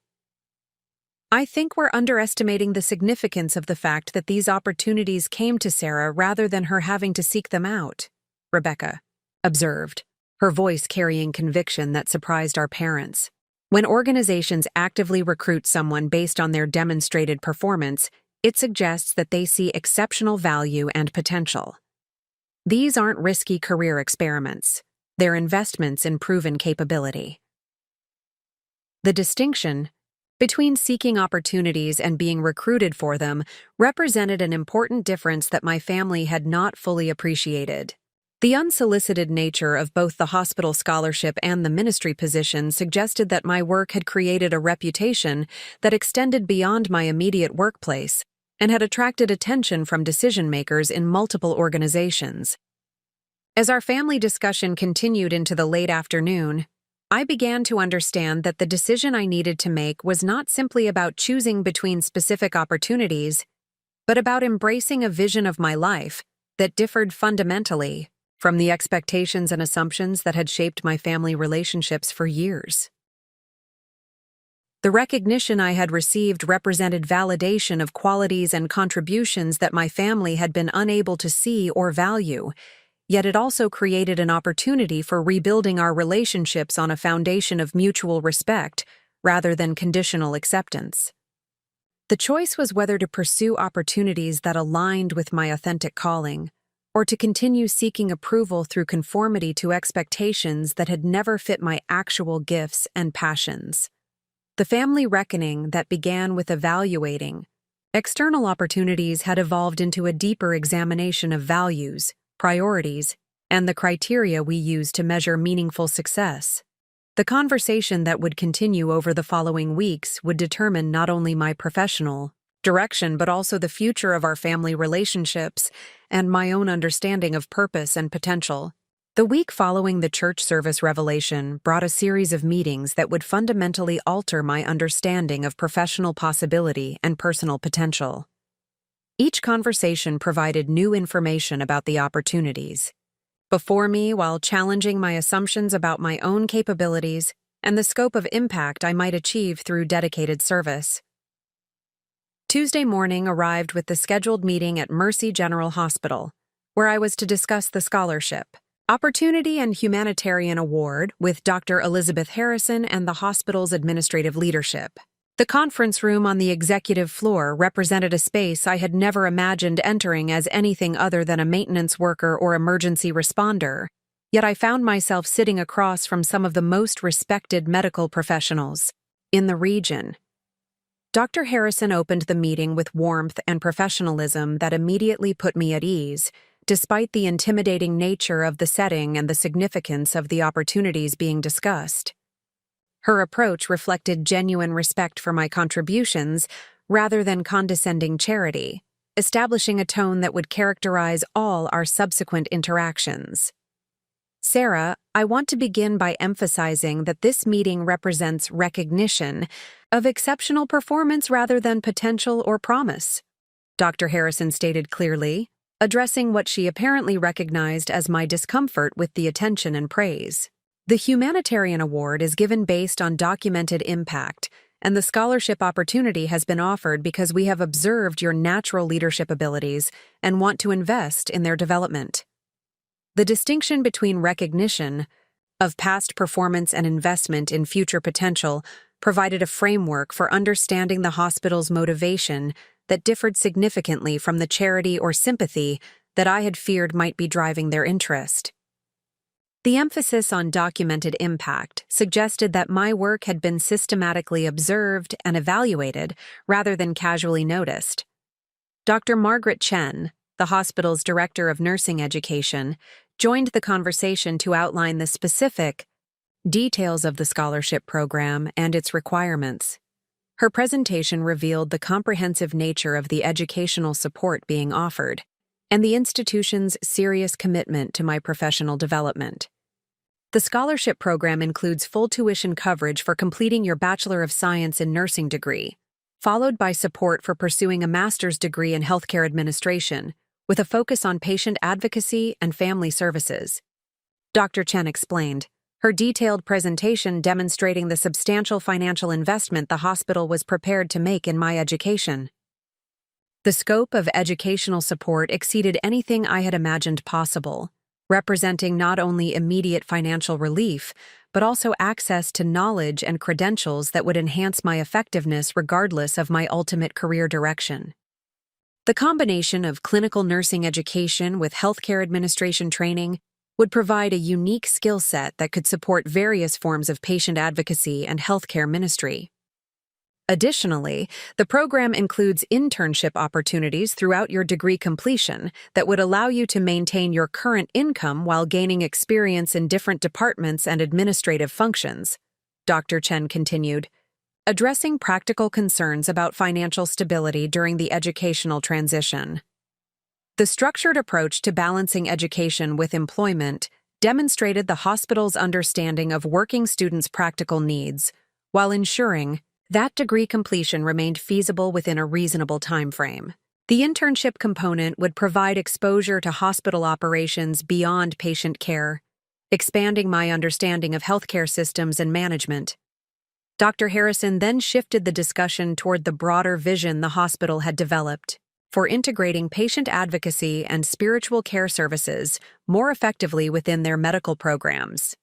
I think we're underestimating the significance of the fact that these opportunities came to Sarah rather than her having to seek them out, Rebecca observed, her voice carrying conviction that surprised our parents. When organizations actively recruit someone based on their demonstrated performance, it suggests that they see exceptional value and potential. These aren't risky career experiments. They're investments in proven capability. The distinction between seeking opportunities and being recruited for them represented an important difference that my family had not fully appreciated. The unsolicited nature of both the hospital scholarship and the ministry position suggested that my work had created a reputation that extended beyond my immediate workplace and had attracted attention from decision-makers in multiple organizations. As our family discussion continued into the late afternoon, I began to understand that the decision I needed to make was not simply about choosing between specific opportunities, but about embracing a vision of my life that differed fundamentally from the expectations and assumptions that had shaped my family relationships for years. The recognition I had received represented validation of qualities and contributions that my family had been unable to see or value, yet it also created an opportunity for rebuilding our relationships on a foundation of mutual respect rather than conditional acceptance. The choice was whether to pursue opportunities that aligned with my authentic calling, or to continue seeking approval through conformity to expectations that had never fit my actual gifts and passions. The family reckoning that began with evaluating external opportunities had evolved into a deeper examination of values, priorities, and the criteria we use to measure meaningful success. The conversation that would continue over the following weeks would determine not only my professional direction but also the future of our family relationships and my own understanding of purpose and potential. The week following the church service revelation brought a series of meetings that would fundamentally alter my understanding of professional possibility and personal potential. Each conversation provided new information about the opportunities before me while challenging my assumptions about my own capabilities and the scope of impact I might achieve through dedicated service. Tuesday morning arrived with the scheduled meeting at Mercy General Hospital, where I was to discuss the scholarship, opportunity and humanitarian award with Dr. Elizabeth Harrison and the hospital's administrative leadership. The conference room on the executive floor represented a space I had never imagined entering as anything other than a maintenance worker or emergency responder, yet I found myself sitting across from some of the most respected medical professionals in the region. Dr. Harrison opened the meeting with warmth and professionalism that immediately put me at ease, despite the intimidating nature of the setting and the significance of the opportunities being discussed. Her approach reflected genuine respect for my contributions rather than condescending charity, establishing a tone that would characterize all our subsequent interactions. Sarah, I want to begin by emphasizing that this meeting represents recognition of exceptional performance rather than potential or promise, Dr. Harrison stated clearly, addressing what she apparently recognized as my discomfort with the attention and praise. The humanitarian award is given based on documented impact, and the scholarship opportunity has been offered because we have observed your natural leadership abilities and want to invest in their development. The distinction between recognition of past performance and investment in future potential provided a framework for understanding the hospital's motivation that differed significantly from the charity or sympathy that I had feared might be driving their interest. The emphasis on documented impact suggested that my work had been systematically observed and evaluated rather than casually noticed. Dr. Margaret Chen, the hospital's director of nursing education, joined the conversation to outline the specific details of the scholarship program and its requirements. Her presentation revealed the comprehensive nature of the educational support being offered and the institution's serious commitment to my professional development. The scholarship program includes full tuition coverage for completing your Bachelor of Science in Nursing degree, followed by support for pursuing a master's degree in healthcare administration, with a focus on patient advocacy and family services. Dr. Chen explained, her detailed presentation demonstrating the substantial financial investment the hospital was prepared to make in my education. The scope of educational support exceeded anything I had imagined possible, representing not only immediate financial relief, but also access to knowledge and credentials that would enhance my effectiveness regardless of my ultimate career direction. The combination of clinical nursing education with healthcare administration training would provide a unique skill set that could support various forms of patient advocacy and healthcare ministry. Additionally, the program includes internship opportunities throughout your degree completion that would allow you to maintain your current income while gaining experience in different departments and administrative functions, Dr. Chen continued, addressing practical concerns about financial stability during the educational transition. The structured approach to balancing education with employment demonstrated the hospital's understanding of working students' practical needs, while ensuring that degree completion remained feasible within a reasonable time frame. The internship component would provide exposure to hospital operations beyond patient care, expanding my understanding of healthcare systems and management. Dr. Harrison then shifted the discussion toward the broader vision the hospital had developed for integrating patient advocacy and spiritual care services more effectively within their medical programs.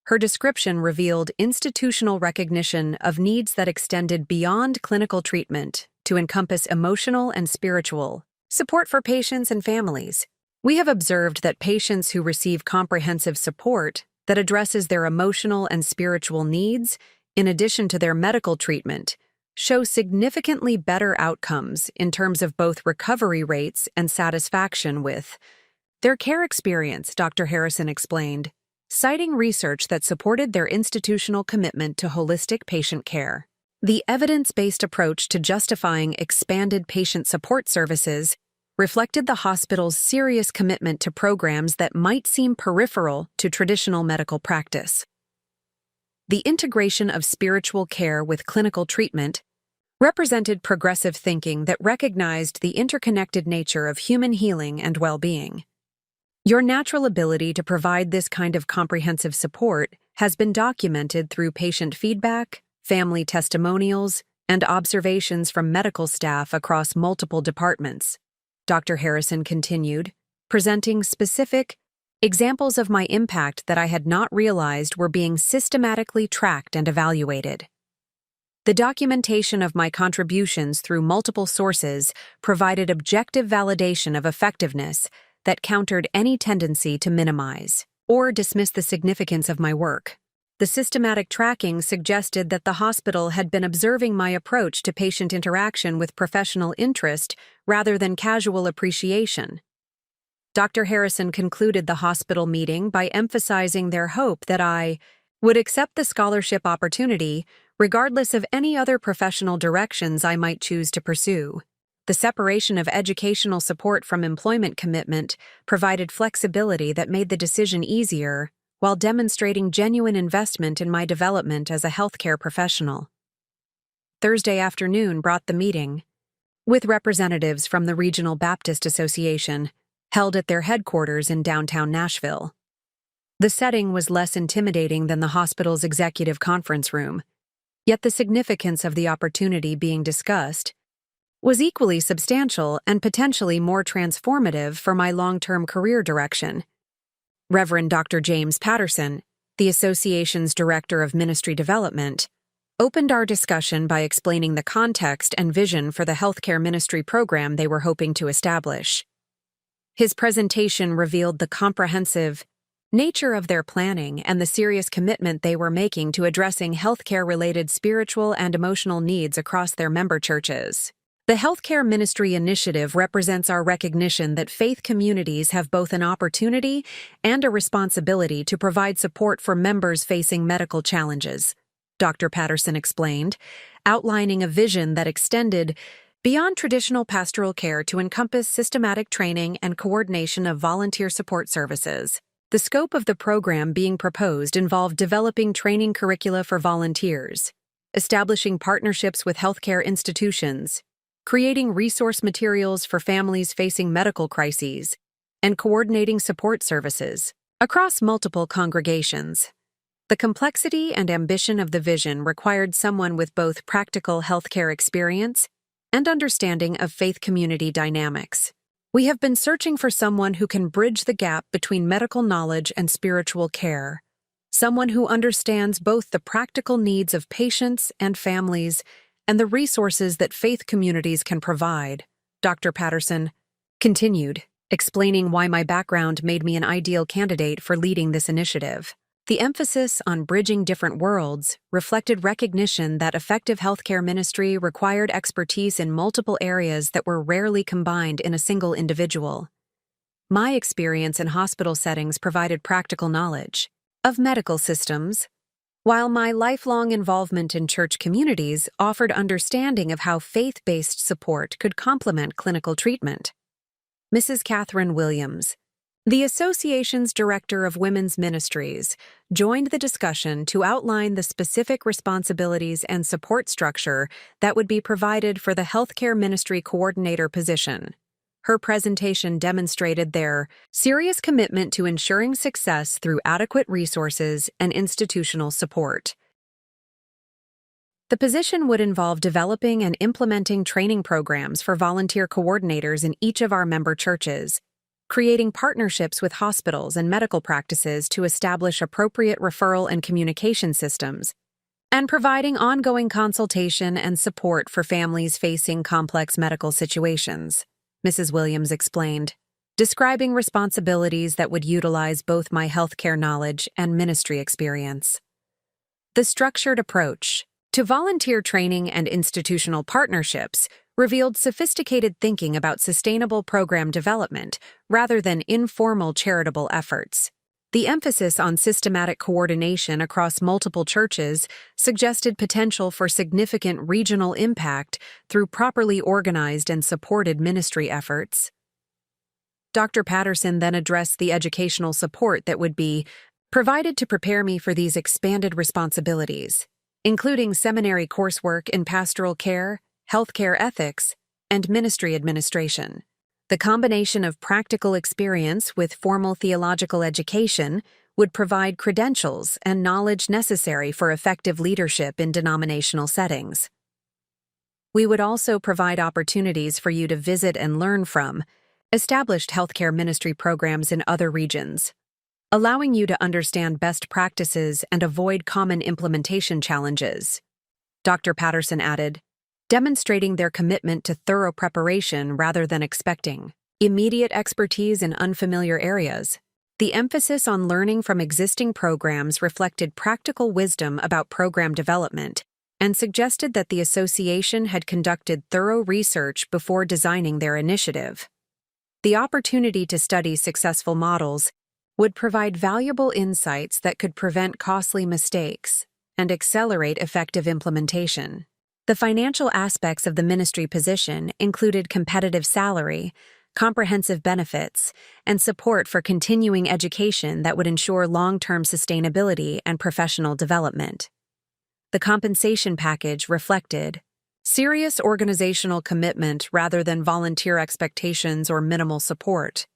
Her description revealed institutional recognition of needs that extended beyond clinical treatment to encompass emotional and spiritual support for patients and families. We have observed that patients who receive comprehensive support that addresses their emotional and spiritual needs, in addition to their medical treatment, show significantly better outcomes in terms of both recovery rates and satisfaction with their care experience, Dr. Harrison explained, citing research that supported their institutional commitment to holistic patient care. The evidence-based approach to justifying expanded patient support services reflected the hospital's serious commitment to programs that might seem peripheral to traditional medical practice. The integration of spiritual care with clinical treatment represented progressive thinking that recognized the interconnected nature of human healing and well-being. Your natural ability to provide this kind of comprehensive support has been documented through patient feedback, family testimonials, and observations from medical staff across multiple departments, Dr. Harrison continued, presenting specific examples of my impact that I had not realized were being systematically tracked and evaluated. The documentation of my contributions through multiple sources provided objective validation of effectiveness that countered any tendency to minimize or dismiss the significance of my work. The systematic tracking suggested that the hospital had been observing my approach to patient interaction with professional interest rather than casual appreciation. Dr. Harrison concluded the hospital meeting by emphasizing their hope that I would accept the scholarship opportunity regardless of any other professional directions I might choose to pursue. The separation of educational support from employment commitment provided flexibility that made the decision easier while demonstrating genuine investment in my development as a healthcare professional. Thursday afternoon brought the meeting, with representatives from the Regional Baptist Association, held at their headquarters in downtown Nashville. The setting was less intimidating than the hospital's executive conference room, yet the significance of the opportunity being discussed was equally substantial and potentially more transformative for my long-term career direction. Reverend Dr. James Patterson, the association's Director of Ministry Development, opened our discussion by explaining the context and vision for the healthcare ministry program they were hoping to establish. His presentation revealed the comprehensive nature of their planning and the serious commitment they were making to addressing healthcare-related spiritual and emotional needs across their member churches. The Healthcare Ministry Initiative represents our recognition that faith communities have both an opportunity and a responsibility to provide support for members facing medical challenges, Dr. Patterson explained, outlining a vision that extended beyond traditional pastoral care to encompass systematic training and coordination of volunteer support services. The scope of the program being proposed involved developing training curricula for volunteers, establishing partnerships with healthcare institutions, creating resource materials for families facing medical crises, and coordinating support services across multiple congregations. The complexity and ambition of the vision required someone with both practical healthcare experience and understanding of faith community dynamics. We have been searching for someone who can bridge the gap between medical knowledge and spiritual care, someone who understands both the practical needs of patients and families and the resources that faith communities can provide, Dr. Patterson continued, explaining why my background made me an ideal candidate for leading this initiative. The emphasis on bridging different worlds reflected recognition that effective healthcare ministry required expertise in multiple areas that were rarely combined in a single individual. My experience in hospital settings provided practical knowledge of medical systems, while my lifelong involvement in church communities offered understanding of how faith-based support could complement clinical treatment. Mrs. Catherine Williams, the association's director of women's ministries, joined the discussion to outline the specific responsibilities and support structure that would be provided for the healthcare ministry coordinator position. Her presentation demonstrated their serious commitment to ensuring success through adequate resources and institutional support. The position would involve developing and implementing training programs for volunteer coordinators in each of our member churches, creating partnerships with hospitals and medical practices to establish appropriate referral and communication systems, and providing ongoing consultation and support for families facing complex medical situations, Mrs. Williams explained, describing responsibilities that would utilize both my healthcare knowledge and ministry experience. The structured approach to volunteer training and institutional partnerships revealed sophisticated thinking about sustainable program development rather than informal charitable efforts. The emphasis on systematic coordination across multiple churches suggested potential for significant regional impact through properly organized and supported ministry efforts. Dr. Patterson then addressed the educational support that would be provided to prepare me for these expanded responsibilities, including seminary coursework in pastoral care, healthcare ethics, and ministry administration. The combination of practical experience with formal theological education would provide credentials and knowledge necessary for effective leadership in denominational settings. We would also provide opportunities for you to visit and learn from established healthcare ministry programs in other regions, allowing you to understand best practices and avoid common implementation challenges. Dr. Patterson added, demonstrating their commitment to thorough preparation rather than expecting immediate expertise in unfamiliar areas. The emphasis on learning from existing programs reflected practical wisdom about program development and suggested that the association had conducted thorough research before designing their initiative. The opportunity to study successful models would provide valuable insights that could prevent costly mistakes and accelerate effective implementation. The financial aspects of the ministry position included competitive salary, comprehensive benefits, and support for continuing education that would ensure long-term sustainability and professional development. The compensation package reflected serious organizational commitment rather than volunteer expectations or minimal support.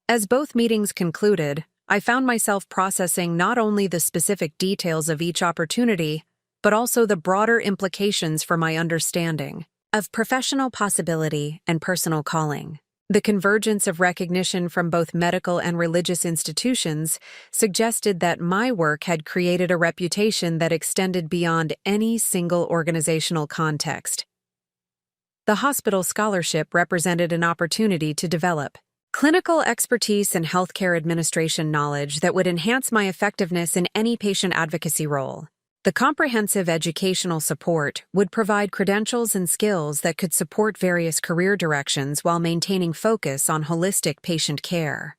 As both meetings concluded, I found myself processing not only the specific details of each opportunity, but also the broader implications for my understanding of professional possibility and personal calling. The convergence of recognition from both medical and religious institutions suggested that my work had created a reputation that extended beyond any single organizational context. The hospital scholarship represented an opportunity to develop clinical expertise and healthcare administration knowledge that would enhance my effectiveness in any patient advocacy role. The comprehensive educational support would provide credentials and skills that could support various career directions while maintaining focus on holistic patient care.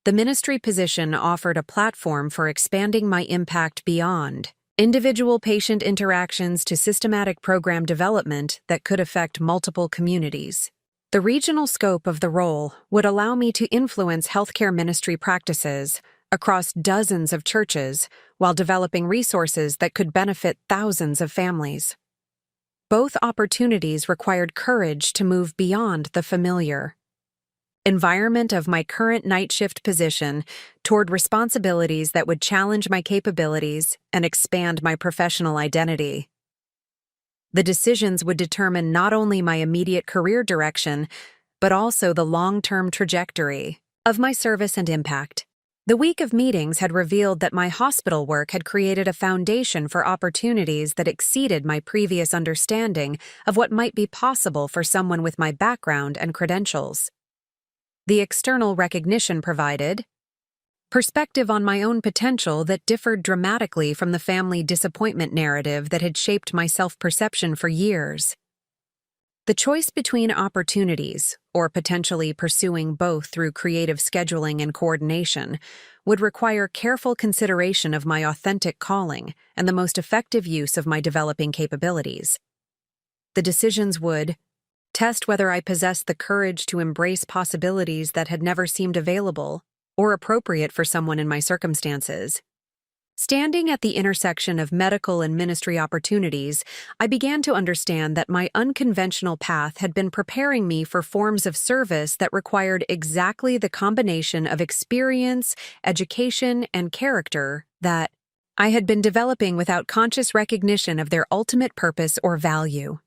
The ministry position offered a platform for expanding my impact beyond individual patient interactions to systematic program development that could affect multiple communities. The regional scope of the role would allow me to influence healthcare ministry practices across dozens of churches while developing resources that could benefit thousands of families. Both opportunities required courage to move beyond the familiar environment of my current night shift position toward responsibilities that would challenge my capabilities and expand my professional identity. The decisions would determine not only my immediate career direction, but also the long-term trajectory of my service and impact. The week of meetings had revealed that my hospital work had created a foundation for opportunities that exceeded my previous understanding of what might be possible for someone with my background and credentials. The external recognition provided perspective on my own potential that differed dramatically from the family disappointment narrative that had shaped my self-perception for years. The choice between opportunities, or potentially pursuing both through creative scheduling and coordination, would require careful consideration of my authentic calling and the most effective use of my developing capabilities. The decisions would test whether I possessed the courage to embrace possibilities that had never seemed available or appropriate for someone in my circumstances. Standing at the intersection of medical and ministry opportunities, I began to understand that my unconventional path had been preparing me for forms of service that required exactly the combination of experience, education, and character that I had been developing without conscious recognition of their ultimate purpose or value.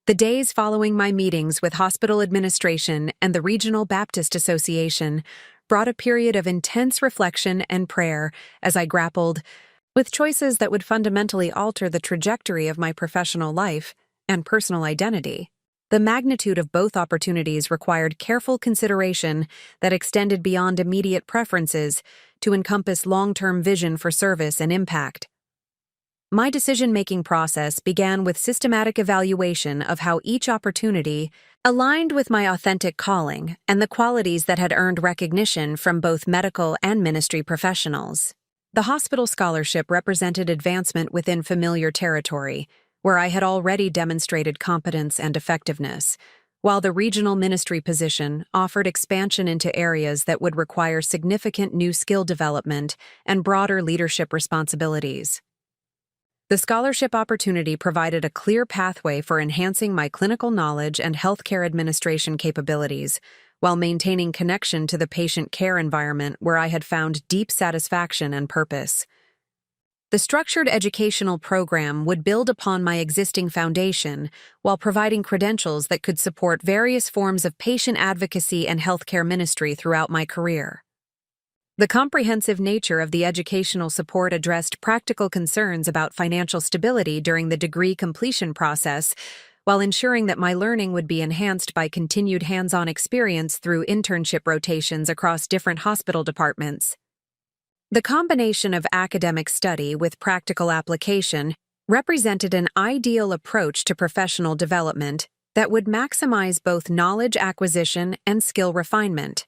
The days following my meetings with hospital administration and the Regional Baptist Association brought a period of intense reflection and prayer as I grappled with choices that would fundamentally alter the trajectory of my professional life and personal identity. The magnitude of both opportunities required careful consideration that extended beyond immediate preferences to encompass long-term vision for service and impact. My decision-making process began with systematic evaluation of how each opportunity aligned with my authentic calling and the qualities that had earned recognition from both medical and ministry professionals. The hospital scholarship represented advancement within familiar territory, where I had already demonstrated competence and effectiveness, while the regional ministry position offered expansion into areas that would require significant new skill development and broader leadership responsibilities. The scholarship opportunity provided a clear pathway for enhancing my clinical knowledge and healthcare administration capabilities, while maintaining connection to the patient care environment where I had found deep satisfaction and purpose. The structured educational program would build upon my existing foundation while providing credentials that could support various forms of patient advocacy and healthcare ministry throughout my career. The comprehensive nature of the educational support addressed practical concerns about financial stability during the degree completion process, while ensuring that my learning would be enhanced by continued hands-on experience through internship rotations across different hospital departments. The combination of academic study with practical application represented an ideal approach to professional development that would maximize both knowledge acquisition and skill refinement.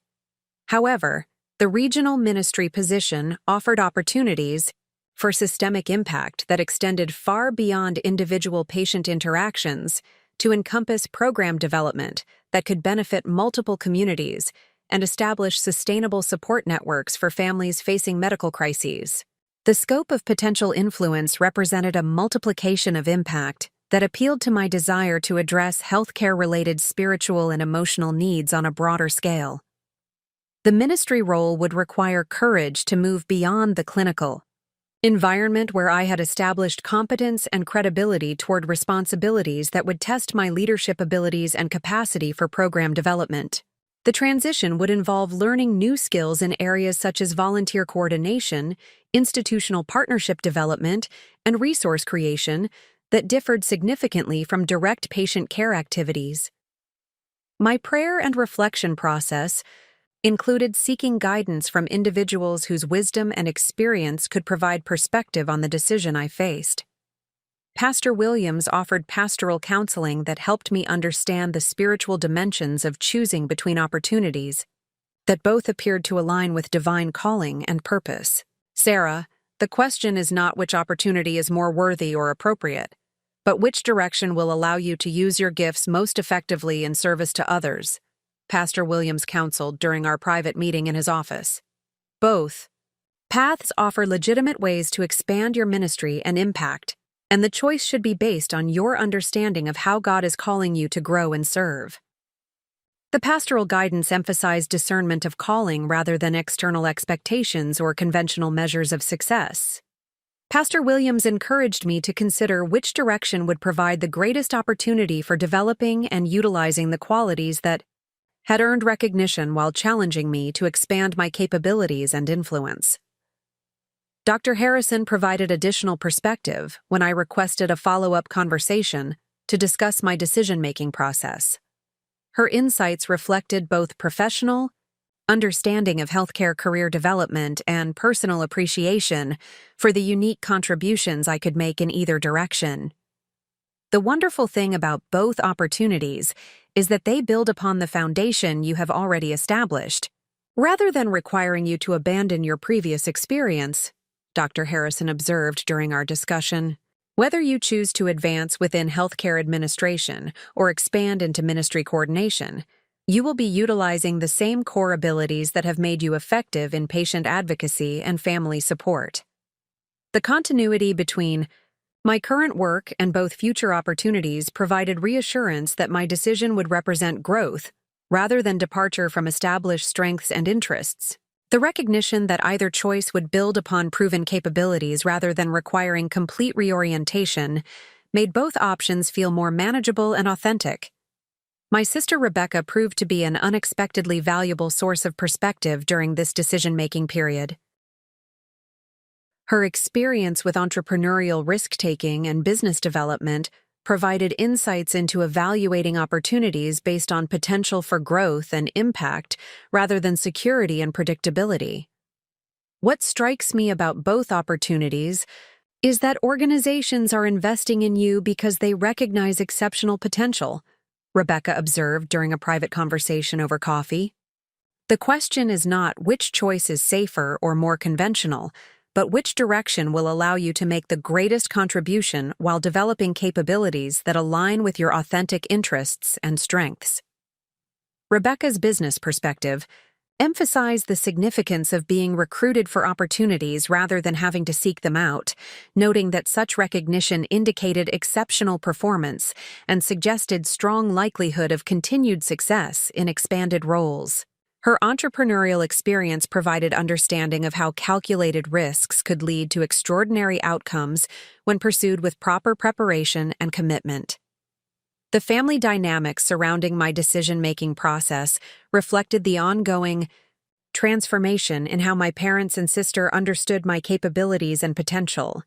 However, the regional ministry position offered opportunities for systemic impact that extended far beyond individual patient interactions to encompass program development that could benefit multiple communities and establish sustainable support networks for families facing medical crises. The scope of potential influence represented a multiplication of impact that appealed to my desire to address healthcare-related spiritual and emotional needs on a broader scale. The ministry role would require courage to move beyond the clinical environment where I had established competence and credibility toward responsibilities that would test my leadership abilities and capacity for program development. The transition would involve learning new skills in areas such as volunteer coordination, institutional partnership development, and resource creation that differed significantly from direct patient care activities. My prayer and reflection process included seeking guidance from individuals whose wisdom and experience could provide perspective on the decision I faced. Pastor Williams offered pastoral counseling that helped me understand the spiritual dimensions of choosing between opportunities that both appeared to align with divine calling and purpose. Sarah, the question is not which opportunity is more worthy or appropriate, but which direction will allow you to use your gifts most effectively in service to others, Pastor Williams counseled during our private meeting in his office. Both paths offer legitimate ways to expand your ministry and impact, and the choice should be based on your understanding of how God is calling you to grow and serve. The pastoral guidance emphasized discernment of calling rather than external expectations or conventional measures of success. Pastor Williams encouraged me to consider which direction would provide the greatest opportunity for developing and utilizing the qualities that had earned recognition while challenging me to expand my capabilities and influence. Dr. Harrison provided additional perspective when I requested a follow-up conversation to discuss my decision-making process. Her insights reflected both professional understanding of healthcare career development and personal appreciation for the unique contributions I could make in either direction. The wonderful thing about both opportunities is that they build upon the foundation you have already established, rather than requiring you to abandon your previous experience, Dr. Harrison observed during our discussion. Whether you choose to advance within healthcare administration or expand into ministry coordination, you will be utilizing the same core abilities that have made you effective in patient advocacy and family support. The continuity between my current work and both future opportunities provided reassurance that my decision would represent growth rather than departure from established strengths and interests. The recognition that either choice would build upon proven capabilities rather than requiring complete reorientation made both options feel more manageable and authentic. My sister Rebecca proved to be an unexpectedly valuable source of perspective during this decision-making period. Her experience with entrepreneurial risk-taking and business development provided insights into evaluating opportunities based on potential for growth and impact rather than security and predictability. What strikes me about both opportunities is that organizations are investing in you because they recognize exceptional potential, Rebecca observed during a private conversation over coffee. The question is not which choice is safer or more conventional, but which direction will allow you to make the greatest contribution while developing capabilities that align with your authentic interests and strengths. Rebecca's business perspective emphasized the significance of being recruited for opportunities rather than having to seek them out, noting that such recognition indicated exceptional performance and suggested strong likelihood of continued success in expanded roles. Her entrepreneurial experience provided understanding of how calculated risks could lead to extraordinary outcomes when pursued with proper preparation and commitment. The family dynamics surrounding my decision-making process reflected the ongoing transformation in how my parents and sister understood my capabilities and potential.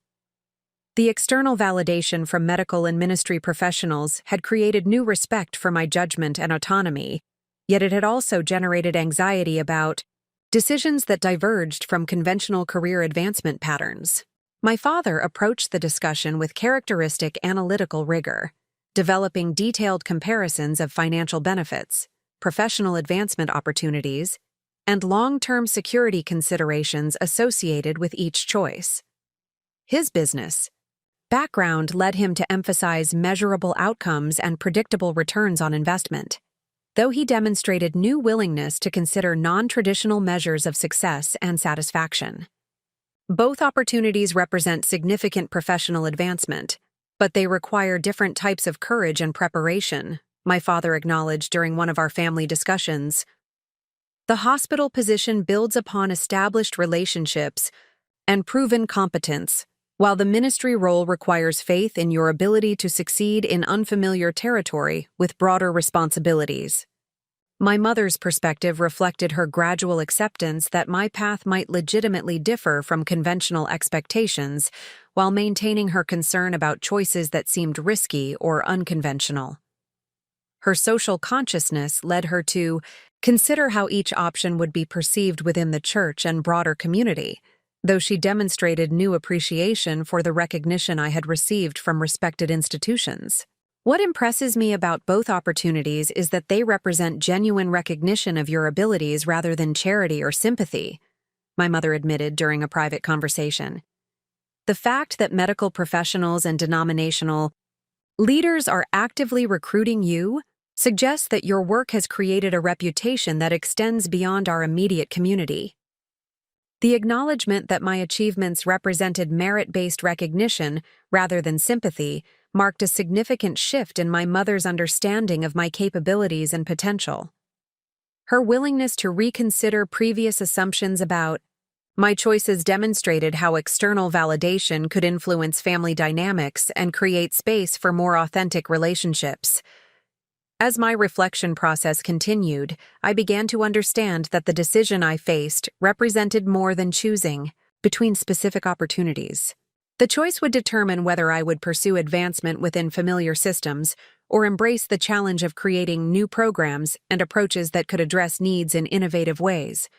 The external validation from medical and ministry professionals had created new respect for my judgment and autonomy, yet it had also generated anxiety about decisions that diverged from conventional career advancement patterns. My father approached the discussion with characteristic analytical rigor, developing detailed comparisons of financial benefits, professional advancement opportunities, and long-term security considerations associated with each choice. His business background led him to emphasize measurable outcomes and predictable returns on investment, though he demonstrated new willingness to consider non-traditional measures of success and satisfaction. Both opportunities represent significant professional advancement, but they require different types of courage and preparation, my father acknowledged during one of our family discussions. The hospital position builds upon established relationships and proven competence, while the ministry role requires faith in your ability to succeed in unfamiliar territory with broader responsibilities. My mother's perspective reflected her gradual acceptance that my path might legitimately differ from conventional expectations, while maintaining her concern about choices that seemed risky or unconventional. Her social consciousness led her to consider how each option would be perceived within the church and broader community, though she demonstrated new appreciation for the recognition I had received from respected institutions. What impresses me about both opportunities is that they represent genuine recognition of your abilities rather than charity or sympathy, my mother admitted during a private conversation. The fact that medical professionals and denominational leaders are actively recruiting you suggests that your work has created a reputation that extends beyond our immediate community. The acknowledgement that my achievements represented merit-based recognition rather than sympathy marked a significant shift in my mother's understanding of my capabilities and potential. Her willingness to reconsider previous assumptions about my choices demonstrated how external validation could influence family dynamics and create space for more authentic relationships. As my reflection process continued, I began to understand that the decision I faced represented more than choosing between specific opportunities. The choice would determine whether I would pursue advancement within familiar systems or embrace the challenge of creating new programs and approaches that could address needs in innovative ways.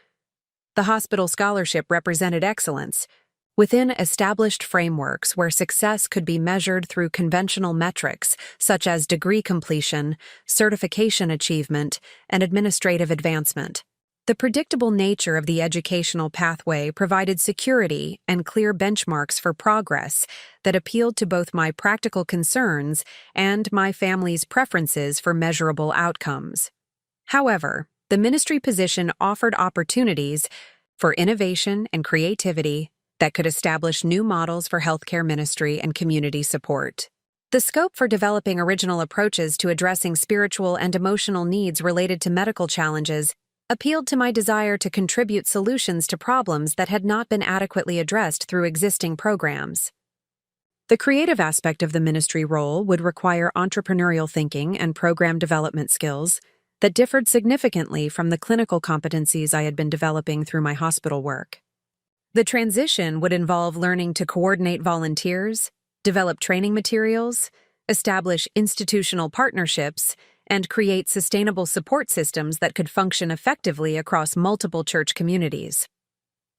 The hospital scholarship represented excellence within established frameworks where success could be measured through conventional metrics such as degree completion, certification achievement, and administrative advancement. The predictable nature of the educational pathway provided security and clear benchmarks for progress that appealed to both my practical concerns and my family's preferences for measurable outcomes. However, the ministry position offered opportunities for innovation and creativity that could establish new models for healthcare ministry and community support. The scope for developing original approaches to addressing spiritual and emotional needs related to medical challenges appealed to my desire to contribute solutions to problems that had not been adequately addressed through existing programs. The creative aspect of the ministry role would require entrepreneurial thinking and program development skills that differed significantly from the clinical competencies I had been developing through my hospital work. The transition would involve learning to coordinate volunteers, develop training materials, establish institutional partnerships, and create sustainable support systems that could function effectively across multiple church communities.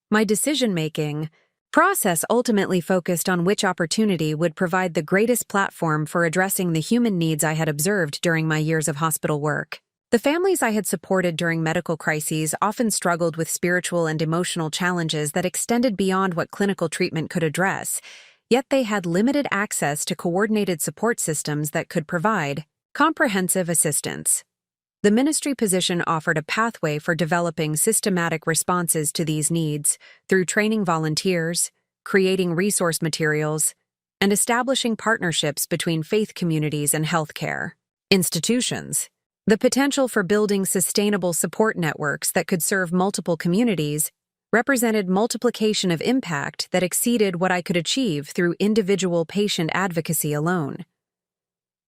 My decision-making process ultimately focused on which opportunity would provide the greatest platform for addressing the human needs I had observed during my years of hospital work. The families I had supported during medical crises often struggled with spiritual and emotional challenges that extended beyond what clinical treatment could address, yet they had limited access to coordinated support systems that could provide comprehensive assistance. The ministry position offered a pathway for developing systematic responses to these needs through training volunteers, creating resource materials, and establishing partnerships between faith communities and healthcare institutions. The potential for building sustainable support networks that could serve multiple communities represented multiplication of impact that exceeded what I could achieve through individual patient advocacy alone.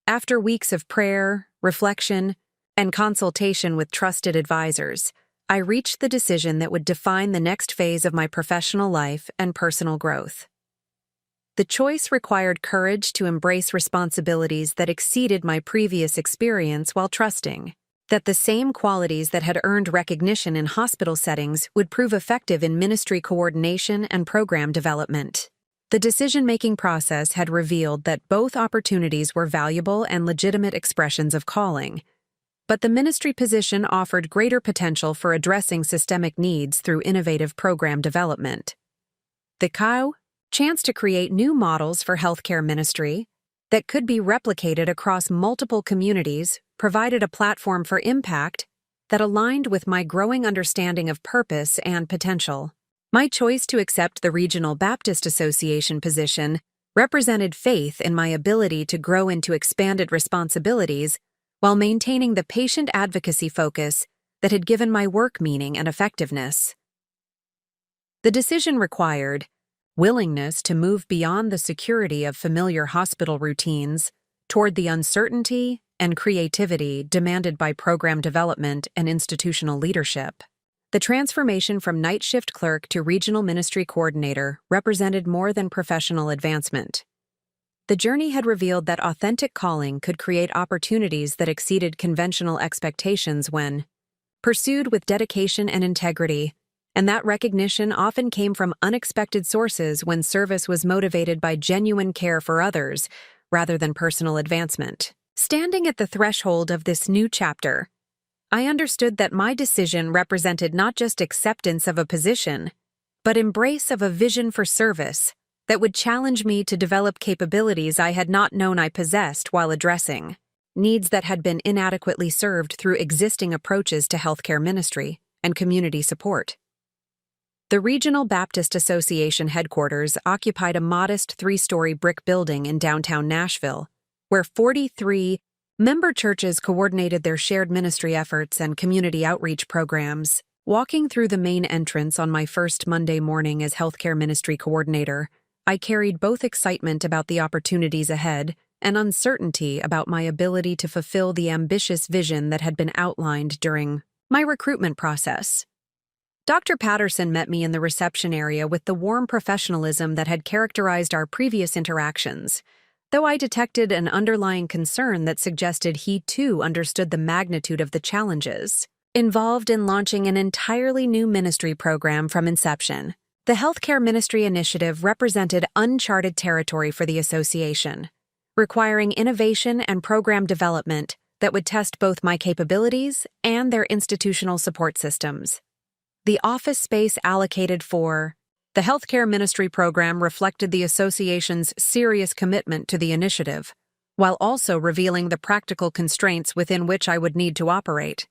After weeks of prayer, reflection, and consultation with trusted advisors, I reached the decision that would define the next phase of my professional life and personal growth. The choice required courage to embrace responsibilities that exceeded my previous experience while trusting that the same qualities that had earned recognition in hospital settings would prove effective in ministry coordination and program development. The decision-making process had revealed that both opportunities were valuable and legitimate expressions of calling, but the ministry position offered greater potential for addressing systemic needs through innovative program development. The chance to create new models for healthcare ministry that could be replicated across multiple communities provided a platform for impact that aligned with my growing understanding of purpose and potential. My choice to accept the Regional Baptist Association position represented faith in my ability to grow into expanded responsibilities while maintaining the patient advocacy focus that had given my work meaning and effectiveness. The decision required willingness to move beyond the security of familiar hospital routines toward the uncertainty and creativity demanded by program development and institutional leadership. The transformation from night shift clerk to regional ministry coordinator represented more than professional advancement. The journey had revealed that authentic calling could create opportunities that exceeded conventional expectations when pursued with dedication and integrity, and that recognition often came from unexpected sources when service was motivated by genuine care for others rather than personal advancement. Standing at the threshold of this new chapter, I understood that my decision represented not just acceptance of a position, but embrace of a vision for service that would challenge me to develop capabilities I had not known I possessed while addressing needs that had been inadequately served through existing approaches to healthcare ministry and community support. The Regional Baptist Association headquarters occupied a modest 3-story brick building in downtown Nashville, where 43 member churches coordinated their shared ministry efforts and community outreach programs. Walking through the main entrance on my first Monday morning as healthcare ministry coordinator, I carried both excitement about the opportunities ahead and uncertainty about my ability to fulfill the ambitious vision that had been outlined during my recruitment process. Dr. Patterson met me in the reception area with the warm professionalism that had characterized our previous interactions, though I detected an underlying concern that suggested he too understood the magnitude of the challenges involved in launching an entirely new ministry program from inception. The Healthcare Ministry Initiative represented uncharted territory for the association, requiring innovation and program development that would test both my capabilities and their institutional support systems. The office space allocated for the Healthcare Ministry program reflected the association's serious commitment to the initiative, while also revealing the practical constraints within which I would need to operate.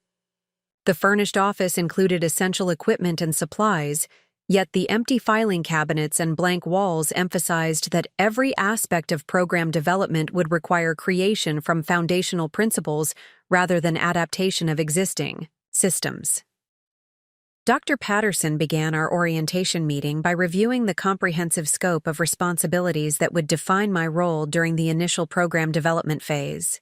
The furnished office included essential equipment and supplies, yet the empty filing cabinets and blank walls emphasized that every aspect of program development would require creation from foundational principles rather than adaptation of existing systems. Dr. Patterson began our orientation meeting by reviewing the comprehensive scope of responsibilities that would define my role during the initial program development phase.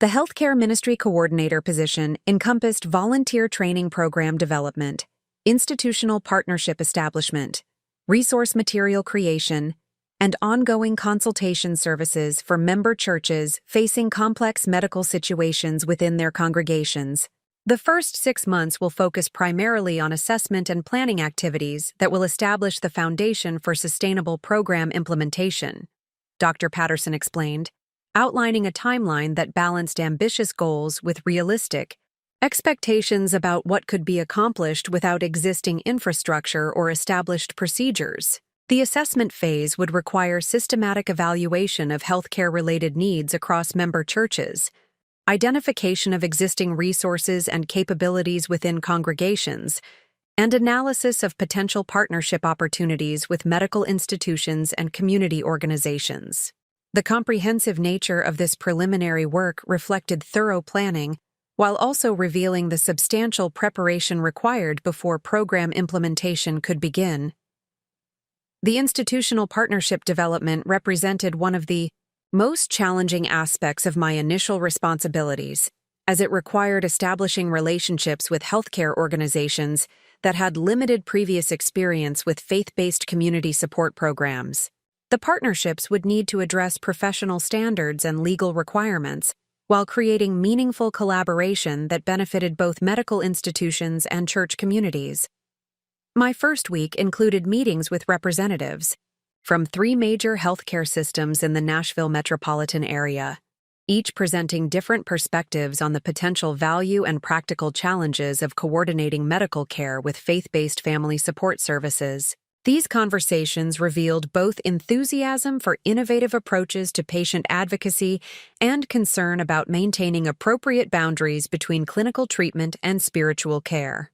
The Healthcare Ministry Coordinator position encompassed volunteer training program development, institutional partnership establishment, resource material creation, and ongoing consultation services for member churches facing complex medical situations within their congregations. The first 6 months will focus primarily on assessment and planning activities that will establish the foundation for sustainable program implementation, Dr. Patterson explained, outlining a timeline that balanced ambitious goals with realistic expectations about what could be accomplished without existing infrastructure or established procedures. The assessment phase would require systematic evaluation of healthcare-related needs across member churches, identification of existing resources and capabilities within congregations, and analysis of potential partnership opportunities with medical institutions and community organizations. The comprehensive nature of this preliminary work reflected thorough planning, while also revealing the substantial preparation required before program implementation could begin. The institutional partnership development represented one of the most challenging aspects of my initial responsibilities, as it required establishing relationships with healthcare organizations that had limited previous experience with faith-based community support programs. The partnerships would need to address professional standards and legal requirements, while creating meaningful collaboration that benefited both medical institutions and church communities. My first week included meetings with representatives from 3 major healthcare systems in the Nashville metropolitan area, each presenting different perspectives on the potential value and practical challenges of coordinating medical care with faith-based family support services. These conversations revealed both enthusiasm for innovative approaches to patient advocacy and concern about maintaining appropriate boundaries between clinical treatment and spiritual care.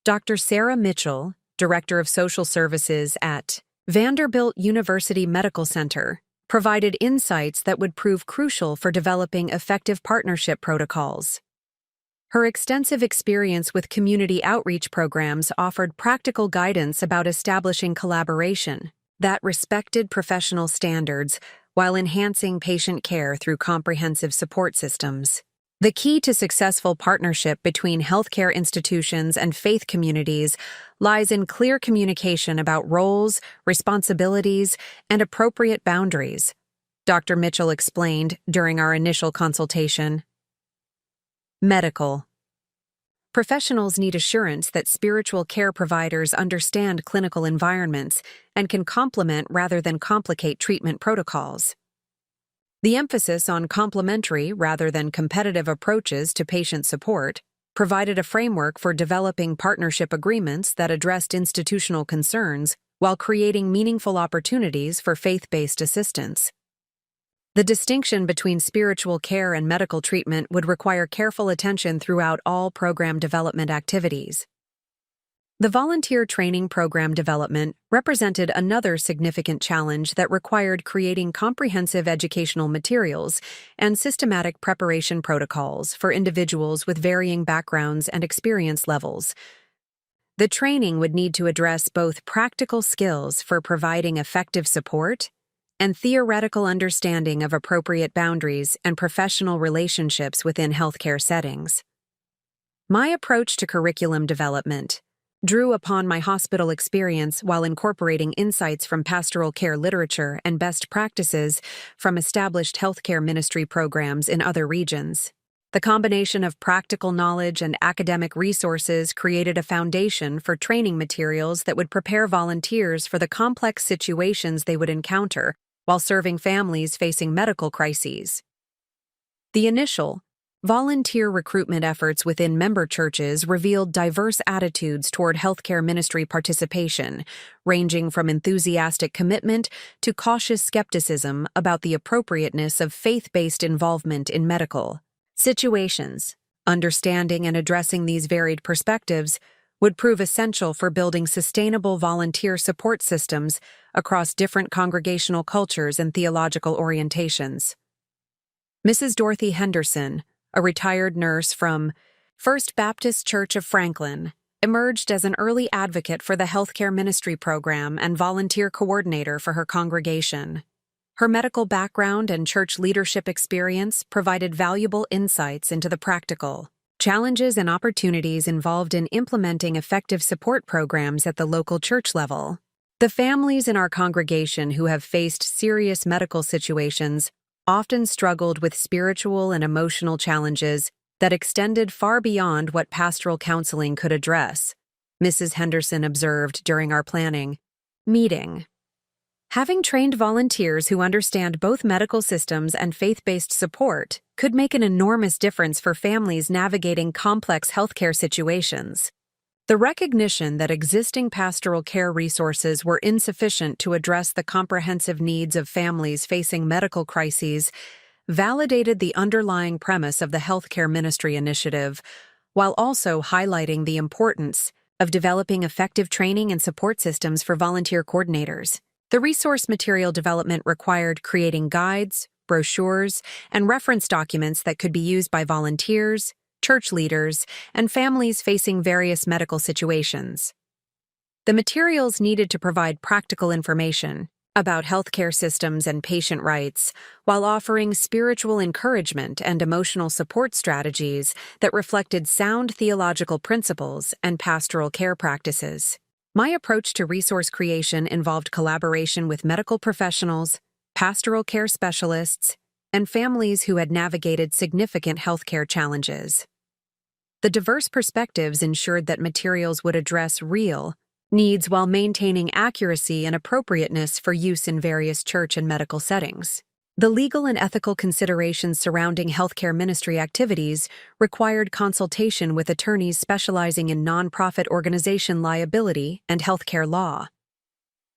Dr. Sarah Mitchell, Director of Social Services at Vanderbilt University Medical Center, provided insights that would prove crucial for developing effective partnership protocols. Her extensive experience with community outreach programs offered practical guidance about establishing collaboration that respected professional standards while enhancing patient care through comprehensive support systems. The key to successful partnership between healthcare institutions and faith communities lies in clear communication about roles, responsibilities, and appropriate boundaries, Dr. Mitchell explained during our initial consultation. Medical. Professionals need assurance that spiritual care providers understand clinical environments and can complement rather than complicate treatment protocols. The emphasis on complementary rather than competitive approaches to patient support provided a framework for developing partnership agreements that addressed institutional concerns while creating meaningful opportunities for faith-based assistance. The distinction between spiritual care and medical treatment would require careful attention throughout all program development activities. The volunteer training program development represented another significant challenge that required creating comprehensive educational materials and systematic preparation protocols for individuals with varying backgrounds and experience levels. The training would need to address both practical skills for providing effective support and theoretical understanding of appropriate boundaries and professional relationships within healthcare settings. My approach to curriculum development drew upon my hospital experience while incorporating insights from pastoral care literature and best practices from established healthcare ministry programs in other regions. The combination of practical knowledge and academic resources created a foundation for training materials that would prepare volunteers for the complex situations they would encounter while serving families facing medical crises. The initial volunteer recruitment efforts within member churches revealed diverse attitudes toward healthcare ministry participation, ranging from enthusiastic commitment to cautious skepticism about the appropriateness of faith-based involvement in medical situations. Understanding and addressing these varied perspectives would prove essential for building sustainable volunteer support systems across different congregational cultures and theological orientations. Mrs. Dorothy Henderson, a retired nurse from First Baptist Church of Franklin, emerged as an early advocate for the healthcare ministry program and volunteer coordinator for her congregation. Her medical background and church leadership experience provided valuable insights into the practical challenges and opportunities involved in implementing effective support programs at the local church level. The families in our congregation who have faced serious medical situations often struggled with spiritual and emotional challenges that extended far beyond what pastoral counseling could address, Mrs. Henderson observed during our planning meeting. Having trained volunteers who understand both medical systems and faith-based support could make an enormous difference for families navigating complex healthcare situations. The recognition that existing pastoral care resources were insufficient to address the comprehensive needs of families facing medical crises validated the underlying premise of the Healthcare Ministry Initiative, while also highlighting the importance of developing effective training and support systems for volunteer coordinators. The resource material development required creating guides, brochures, and reference documents that could be used by volunteers, church leaders, and families facing various medical situations. The materials needed to provide practical information about healthcare systems and patient rights, while offering spiritual encouragement and emotional support strategies that reflected sound theological principles and pastoral care practices. My approach to resource creation involved collaboration with medical professionals, pastoral care specialists, and families who had navigated significant healthcare challenges. The diverse perspectives ensured that materials would address real needs while maintaining accuracy and appropriateness for use in various church and medical settings. The legal and ethical considerations surrounding healthcare ministry activities required consultation with attorneys specializing in nonprofit organization liability and healthcare law.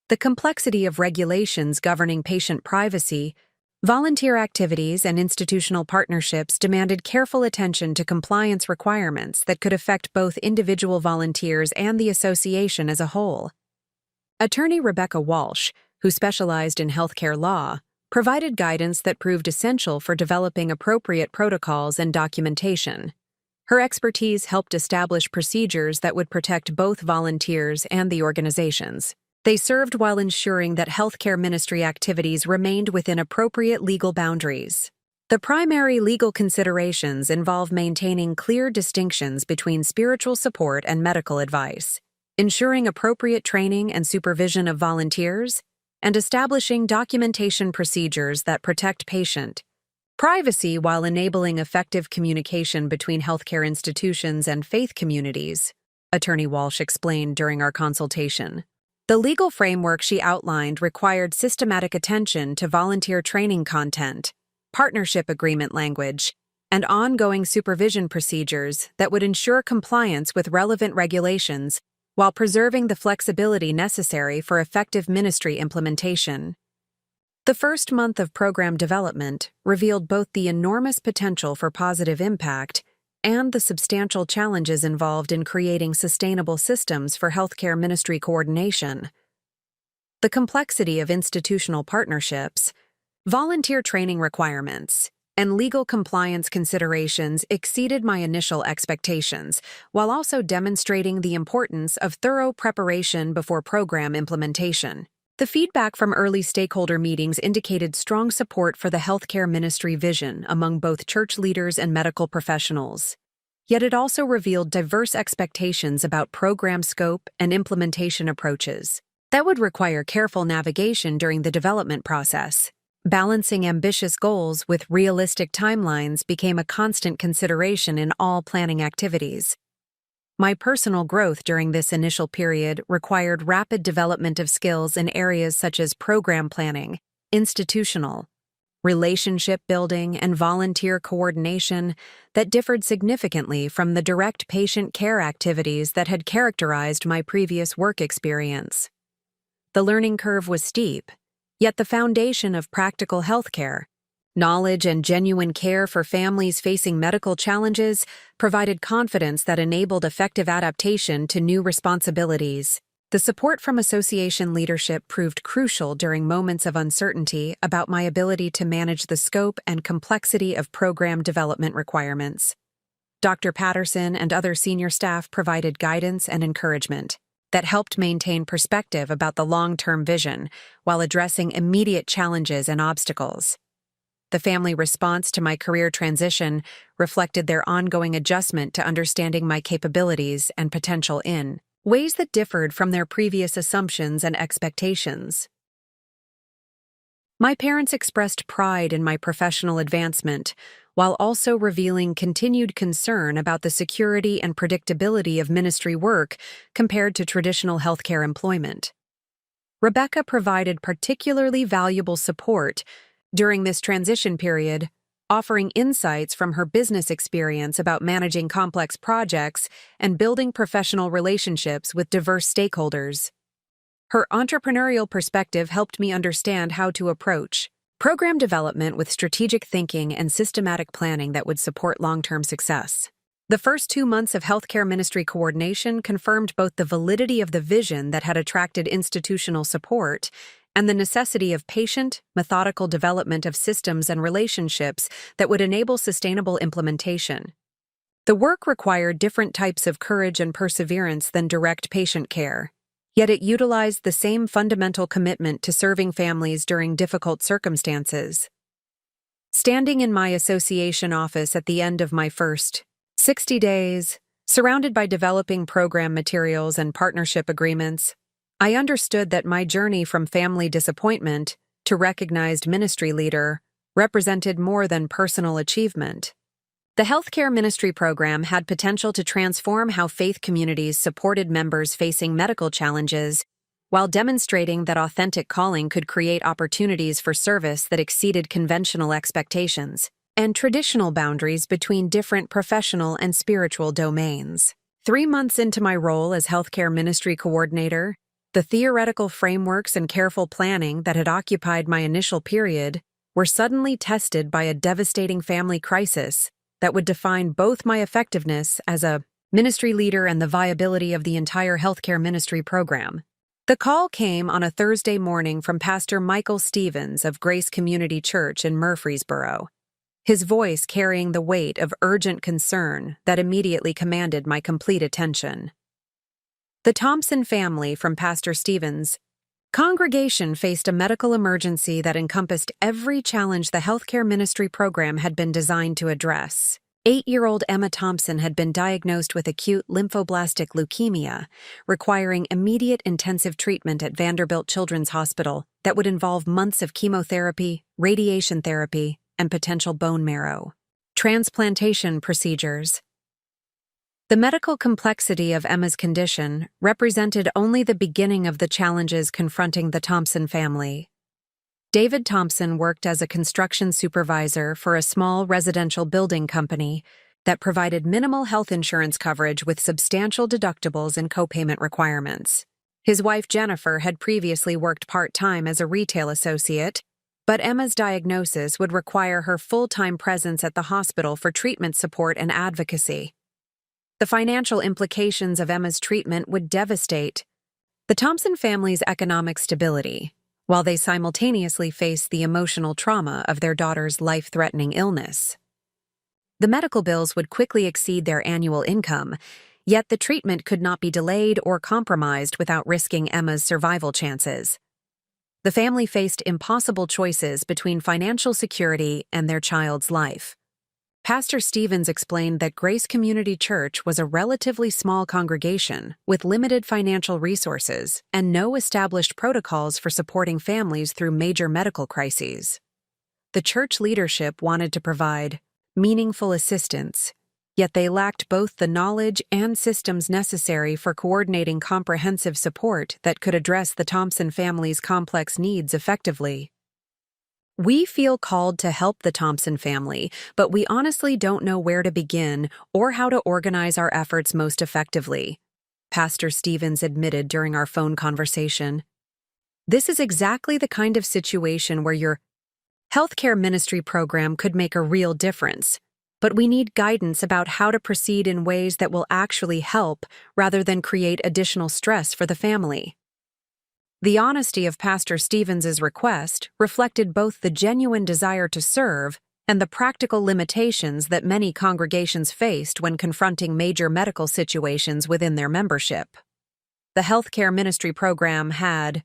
The complexity of regulations governing patient privacy, volunteer activities, and institutional partnerships demanded careful attention to compliance requirements that could affect both individual volunteers and the association as a whole. Attorney Rebecca Walsh, who specialized in healthcare law, provided guidance that proved essential for developing appropriate protocols and documentation. Her expertise helped establish procedures that would protect both volunteers and the organizations. They served while ensuring that healthcare ministry activities remained within appropriate legal boundaries. The primary legal considerations involve maintaining clear distinctions between spiritual support and medical advice, ensuring appropriate training and supervision of volunteers, and establishing documentation procedures that protect patient, privacy while enabling effective communication between healthcare institutions and faith communities, Attorney Walsh explained during our consultation. The legal framework she outlined required systematic attention to volunteer training content, partnership agreement language, and ongoing supervision procedures that would ensure compliance with relevant regulations while preserving the flexibility necessary for effective ministry implementation. The first month of program development revealed both the enormous potential for positive impact and the substantial challenges involved in creating sustainable systems for healthcare ministry coordination. The complexity of institutional partnerships, volunteer training requirements, and legal compliance considerations exceeded my initial expectations, while also demonstrating the importance of thorough preparation before program implementation. The feedback from early stakeholder meetings indicated strong support for the healthcare ministry vision among both church leaders and medical professionals. Yet it also revealed diverse expectations about program scope and implementation approaches that would require careful navigation during the development process. Balancing ambitious goals with realistic timelines became a constant consideration in all planning activities. My personal growth during this initial period required rapid development of skills in areas such as program planning, institutional, relationship building, and volunteer coordination that differed significantly from the direct patient care activities that had characterized my previous work experience. The learning curve was steep, yet the foundation of practical healthcare, knowledge and genuine care for families facing medical challenges provided confidence that enabled effective adaptation to new responsibilities. The support from association leadership proved crucial during moments of uncertainty about my ability to manage the scope and complexity of program development requirements. Dr. Patterson and other senior staff provided guidance and encouragement that helped maintain perspective about the long-term vision while addressing immediate challenges and obstacles. The family response to my career transition reflected their ongoing adjustment to understanding my capabilities and potential in ways that differed from their previous assumptions and expectations. My parents expressed pride in my professional advancement, while also revealing continued concern about the security and predictability of ministry work compared to traditional healthcare employment. Rebecca provided particularly valuable support during this transition period, offering insights from her business experience about managing complex projects and building professional relationships with diverse stakeholders. Her entrepreneurial perspective helped me understand how to approach program development with strategic thinking and systematic planning that would support long-term success. The first 2 months of healthcare ministry coordination confirmed both the validity of the vision that had attracted institutional support and the necessity of patient, methodical development of systems and relationships that would enable sustainable implementation. The work required different types of courage and perseverance than direct patient care, yet it utilized the same fundamental commitment to serving families during difficult circumstances. Standing in my association office at the end of my first 60 days, surrounded by developing program materials and partnership agreements, I understood that my journey from family disappointment to recognized ministry leader represented more than personal achievement. The healthcare ministry program had potential to transform how faith communities supported members facing medical challenges, while demonstrating that authentic calling could create opportunities for service that exceeded conventional expectations and traditional boundaries between different professional and spiritual domains. 3 months into my role as healthcare ministry coordinator, the theoretical frameworks and careful planning that had occupied my initial period were suddenly tested by a devastating family crisis that would define both my effectiveness as a ministry leader and the viability of the entire healthcare ministry program. The call came on a Thursday morning from Pastor Michael Stevens of Grace Community Church in Murfreesboro, his voice carrying the weight of urgent concern that immediately commanded my complete attention. The Thompson family from Pastor Stevens' congregation faced a medical emergency that encompassed every challenge the healthcare ministry program had been designed to address. 8-year-old Emma Thompson had been diagnosed with acute lymphoblastic leukemia, requiring immediate intensive treatment at Vanderbilt Children's Hospital that would involve months of chemotherapy, radiation therapy, and potential bone marrow. Transplantation procedures. The medical complexity of Emma's condition represented only the beginning of the challenges confronting the Thompson family. David Thompson worked as a construction supervisor for a small residential building company that provided minimal health insurance coverage with substantial deductibles and copayment requirements. His wife Jennifer had previously worked part-time as a retail associate, but Emma's diagnosis would require her full-time presence at the hospital for treatment support and advocacy. The financial implications of Emma's treatment would devastate the Thompson family's economic stability, while they simultaneously faced the emotional trauma of their daughter's life-threatening illness. The medical bills would quickly exceed their annual income, yet the treatment could not be delayed or compromised without risking Emma's survival chances. The family faced impossible choices between financial security and their child's life. Pastor Stevens explained that Grace Community Church was a relatively small congregation with limited financial resources and no established protocols for supporting families through major medical crises. The church leadership wanted to provide meaningful assistance, yet they lacked both the knowledge and systems necessary for coordinating comprehensive support that could address the Thompson family's complex needs effectively. "We feel called to help the Thompson family, but we honestly don't know where to begin or how to organize our efforts most effectively," Pastor Stevens admitted during our phone conversation. "This is exactly the kind of situation where your healthcare ministry program could make a real difference, but we need guidance about how to proceed in ways that will actually help rather than create additional stress for the family." The honesty of Pastor Stevens's request reflected both the genuine desire to serve and the practical limitations that many congregations faced when confronting major medical situations within their membership. The healthcare ministry program had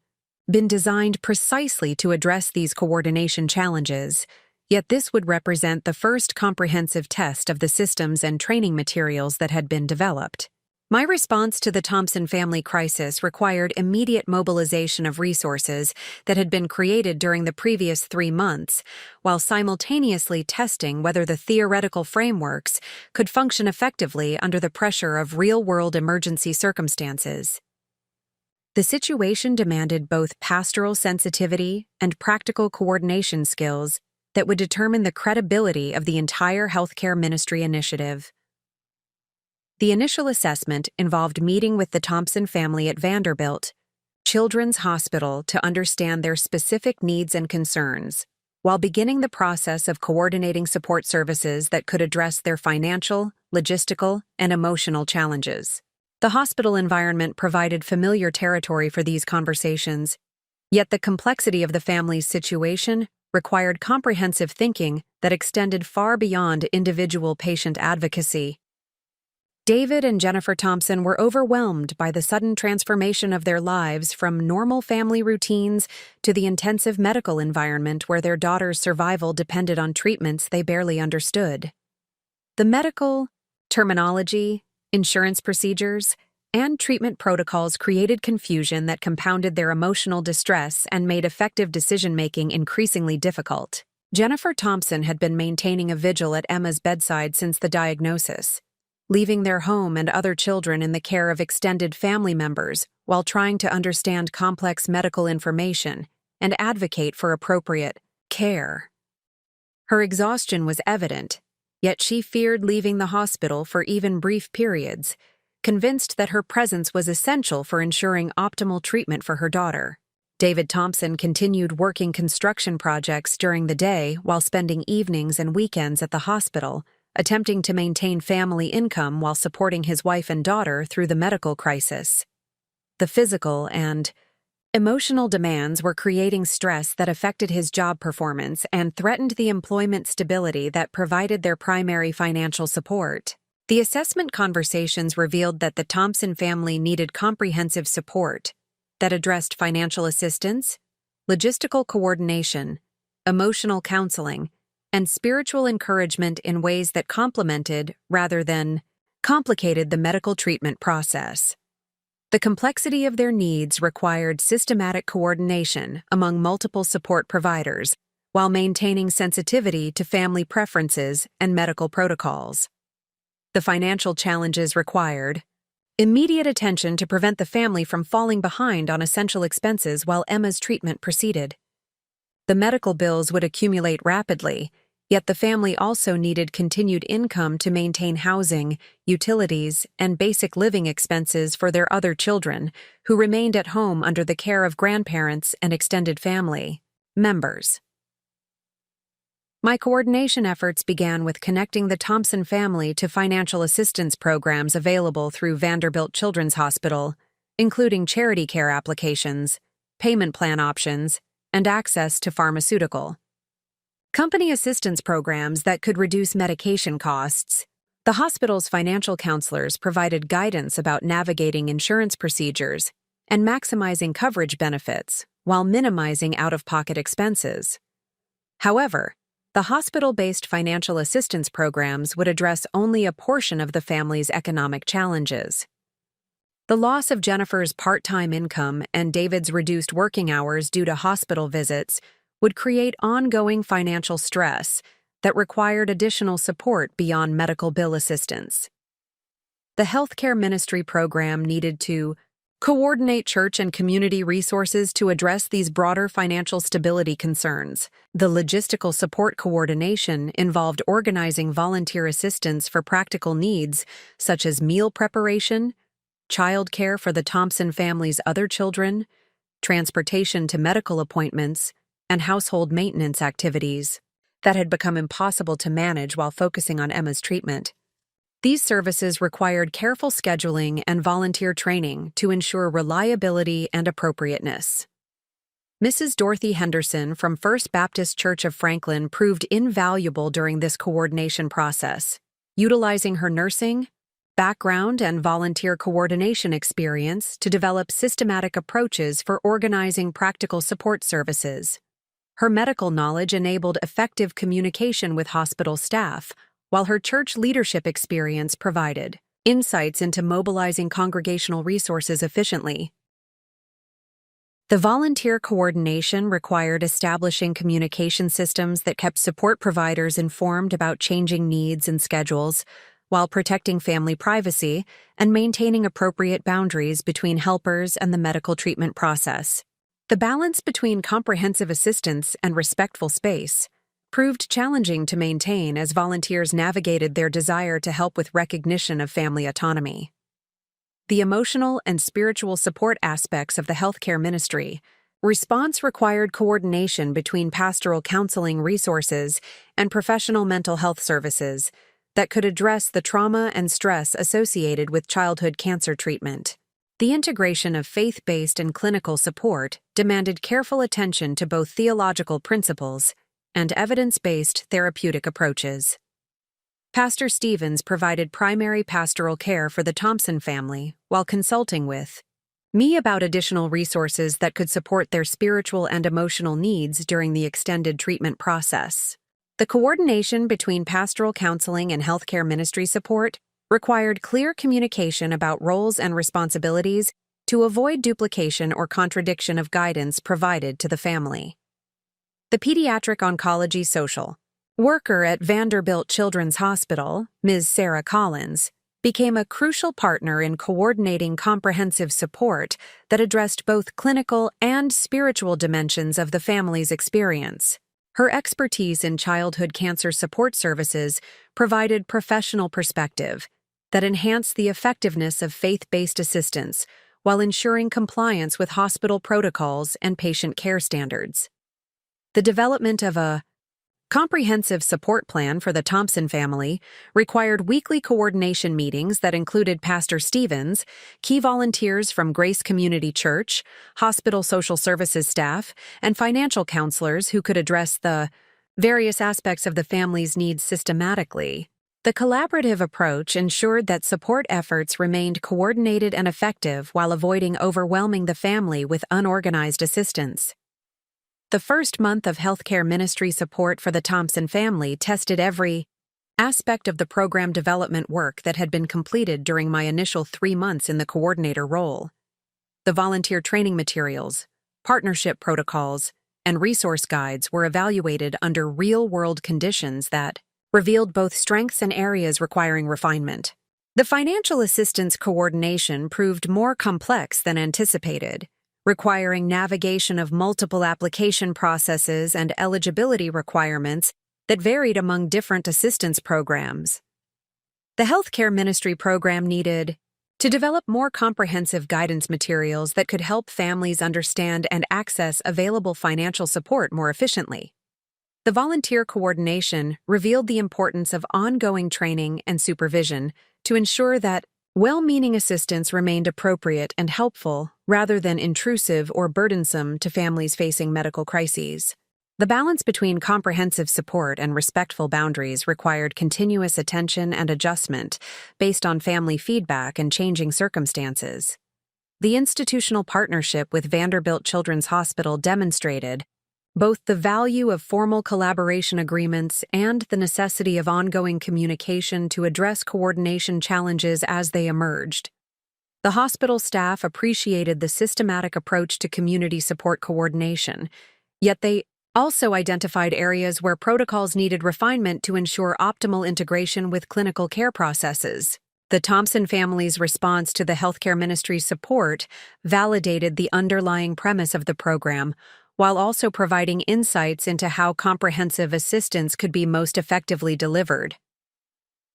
been designed precisely to address these coordination challenges, yet this would represent the first comprehensive test of the systems and training materials that had been developed. My response to the Thompson family crisis required immediate mobilization of resources that had been created during the previous 3 months, while simultaneously testing whether the theoretical frameworks could function effectively under the pressure of real-world emergency circumstances. The situation demanded both pastoral sensitivity and practical coordination skills that would determine the credibility of the entire healthcare ministry initiative. The initial assessment involved meeting with the Thompson family at Vanderbilt Children's Hospital to understand their specific needs and concerns, while beginning the process of coordinating support services that could address their financial, logistical, and emotional challenges. The hospital environment provided familiar territory for these conversations, yet the complexity of the family's situation required comprehensive thinking that extended far beyond individual patient advocacy. David and Jennifer Thompson were overwhelmed by the sudden transformation of their lives from normal family routines to the intensive medical environment where their daughter's survival depended on treatments they barely understood. The medical terminology, insurance procedures, and treatment protocols created confusion that compounded their emotional distress and made effective decision-making increasingly difficult. Jennifer Thompson had been maintaining a vigil at Emma's bedside since the diagnosis, leaving their home and other children in the care of extended family members while trying to understand complex medical information and advocate for appropriate care. Her exhaustion was evident, yet she feared leaving the hospital for even brief periods, convinced that her presence was essential for ensuring optimal treatment for her daughter. David Thompson continued working construction projects during the day while spending evenings and weekends at the hospital, attempting to maintain family income while supporting his wife and daughter through the medical crisis. The physical and emotional demands were creating stress that affected his job performance and threatened the employment stability that provided their primary financial support. The assessment conversations revealed that the Thompson family needed comprehensive support that addressed financial assistance, logistical coordination, emotional counseling, and spiritual encouragement in ways that complemented, rather than complicated, the medical treatment process. The complexity of their needs required systematic coordination among multiple support providers, while maintaining sensitivity to family preferences and medical protocols. The financial challenges required immediate attention to prevent the family from falling behind on essential expenses while Emma's treatment proceeded. The medical bills would accumulate rapidly, yet the family also needed continued income to maintain housing, utilities, and basic living expenses for their other children, who remained at home under the care of grandparents and extended family members. My coordination efforts began with connecting the Thompson family to financial assistance programs available through Vanderbilt Children's Hospital, including charity care applications, payment plan options, and access to pharmaceutical company assistance programs that could reduce medication costs. The hospital's financial counselors provided guidance about navigating insurance procedures and maximizing coverage benefits while minimizing out-of-pocket expenses. However, the hospital-based financial assistance programs would address only a portion of the family's economic challenges. The loss of Jennifer's part-time income and David's reduced working hours due to hospital visits would create ongoing financial stress that required additional support beyond medical bill assistance. The healthcare ministry program needed to coordinate church and community resources to address these broader financial stability concerns. The logistical support coordination involved organizing volunteer assistance for practical needs such as meal preparation, childcare for the Thompson family's other children, transportation to medical appointments, and household maintenance activities that had become impossible to manage while focusing on Emma's treatment. These services required careful scheduling and volunteer training to ensure reliability and appropriateness. Mrs. Dorothy Henderson from First Baptist Church of Franklin proved invaluable during this coordination process, utilizing her nursing, background, and volunteer coordination experience to develop systematic approaches for organizing practical support services. Her medical knowledge enabled effective communication with hospital staff, while her church leadership experience provided insights into mobilizing congregational resources efficiently. The volunteer coordination required establishing communication systems that kept support providers informed about changing needs and schedules, while protecting family privacy and maintaining appropriate boundaries between helpers and the medical treatment process. The balance between comprehensive assistance and respectful space proved challenging to maintain as volunteers navigated their desire to help with recognition of family autonomy. The emotional and spiritual support aspects of the healthcare ministry response required coordination between pastoral counseling resources and professional mental health services that could address the trauma and stress associated with childhood cancer treatment. The integration of faith-based and clinical support demanded careful attention to both theological principles and evidence-based therapeutic approaches. Pastor Stevens provided primary pastoral care for the Thompson family while consulting with me about additional resources that could support their spiritual and emotional needs during the extended treatment process. The coordination between pastoral counseling and healthcare ministry support required clear communication about roles and responsibilities to avoid duplication or contradiction of guidance provided to the family. The pediatric oncology social worker at Vanderbilt Children's Hospital, Ms. Sarah Collins, became a crucial partner in coordinating comprehensive support that addressed both clinical and spiritual dimensions of the family's experience. Her expertise in childhood cancer support services provided professional perspective that enhanced the effectiveness of faith-based assistance while ensuring compliance with hospital protocols and patient care standards. The development of a comprehensive support plan for the Thompson family required weekly coordination meetings that included Pastor Stevens, key volunteers from Grace Community Church, hospital social services staff, and financial counselors who could address the various aspects of the family's needs systematically. The collaborative approach ensured that support efforts remained coordinated and effective while avoiding overwhelming the family with unorganized assistance. The first month of healthcare ministry support for the Thompson family tested every aspect of the program development work that had been completed during my initial 3 months in the coordinator role. The volunteer training materials, partnership protocols, and resource guides were evaluated under real-world conditions that revealed both strengths and areas requiring refinement. The financial assistance coordination proved more complex than anticipated, requiring navigation of multiple application processes and eligibility requirements that varied among different assistance programs. The healthcare ministry program needed to develop more comprehensive guidance materials that could help families understand and access available financial support more efficiently. The volunteer coordination revealed the importance of ongoing training and supervision to ensure that well-meaning assistance remained appropriate and helpful rather than intrusive or burdensome to families facing medical crises. The balance between comprehensive support and respectful boundaries required continuous attention and adjustment based on family feedback and changing circumstances. The institutional partnership with Vanderbilt Children's Hospital demonstrated both the value of formal collaboration agreements and the necessity of ongoing communication to address coordination challenges as they emerged. The hospital staff appreciated the systematic approach to community support coordination, yet they also identified areas where protocols needed refinement to ensure optimal integration with clinical care processes. The Thompson family's response to the healthcare ministry's support validated the underlying premise of the program, while also providing insights into how comprehensive assistance could be most effectively delivered.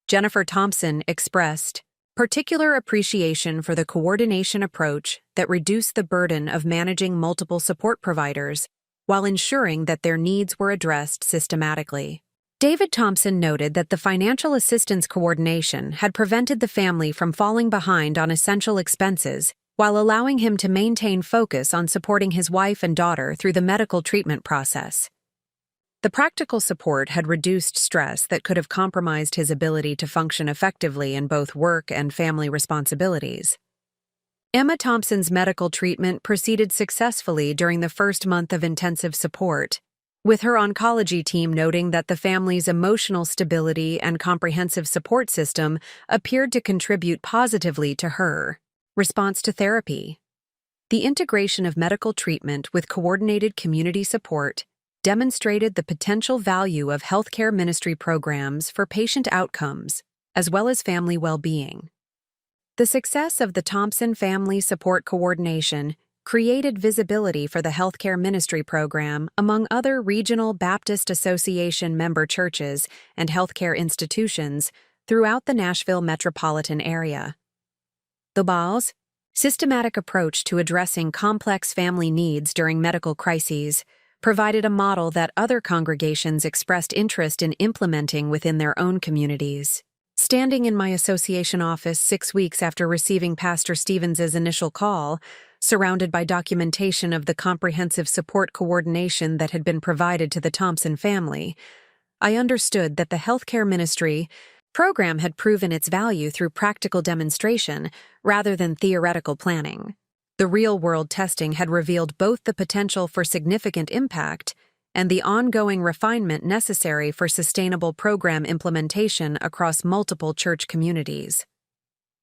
Jennifer Thompson expressed particular appreciation for the coordination approach that reduced the burden of managing multiple support providers while ensuring that their needs were addressed systematically. David Thompson noted that the financial assistance coordination had prevented the family from falling behind on essential expenses while allowing him to maintain focus on supporting his wife and daughter through the medical treatment process. The practical support had reduced stress that could have compromised his ability to function effectively in both work and family responsibilities. Emma Thompson's medical treatment proceeded successfully during the first month of intensive support, with her oncology team noting that the family's emotional stability and comprehensive support system appeared to contribute positively to her response to therapy. The integration of medical treatment with coordinated community support demonstrated the potential value of healthcare ministry programs for patient outcomes, as well as family well-being. The success of the Thompson Family Support Coordination created visibility for the healthcare ministry program among other regional Baptist Association member churches and healthcare institutions throughout the Nashville metropolitan area. The BAL's systematic approach to addressing complex family needs during medical crises provided a model that other congregations expressed interest in implementing within their own communities. Standing in my association office 6 weeks after receiving Pastor Stevens's initial call, surrounded by documentation of the comprehensive support coordination that had been provided to the Thompson family, I understood that the healthcare ministry program had proven its value through practical demonstration rather than theoretical planning. The real-world testing had revealed both the potential for significant impact and the ongoing refinement necessary for sustainable program implementation across multiple church communities.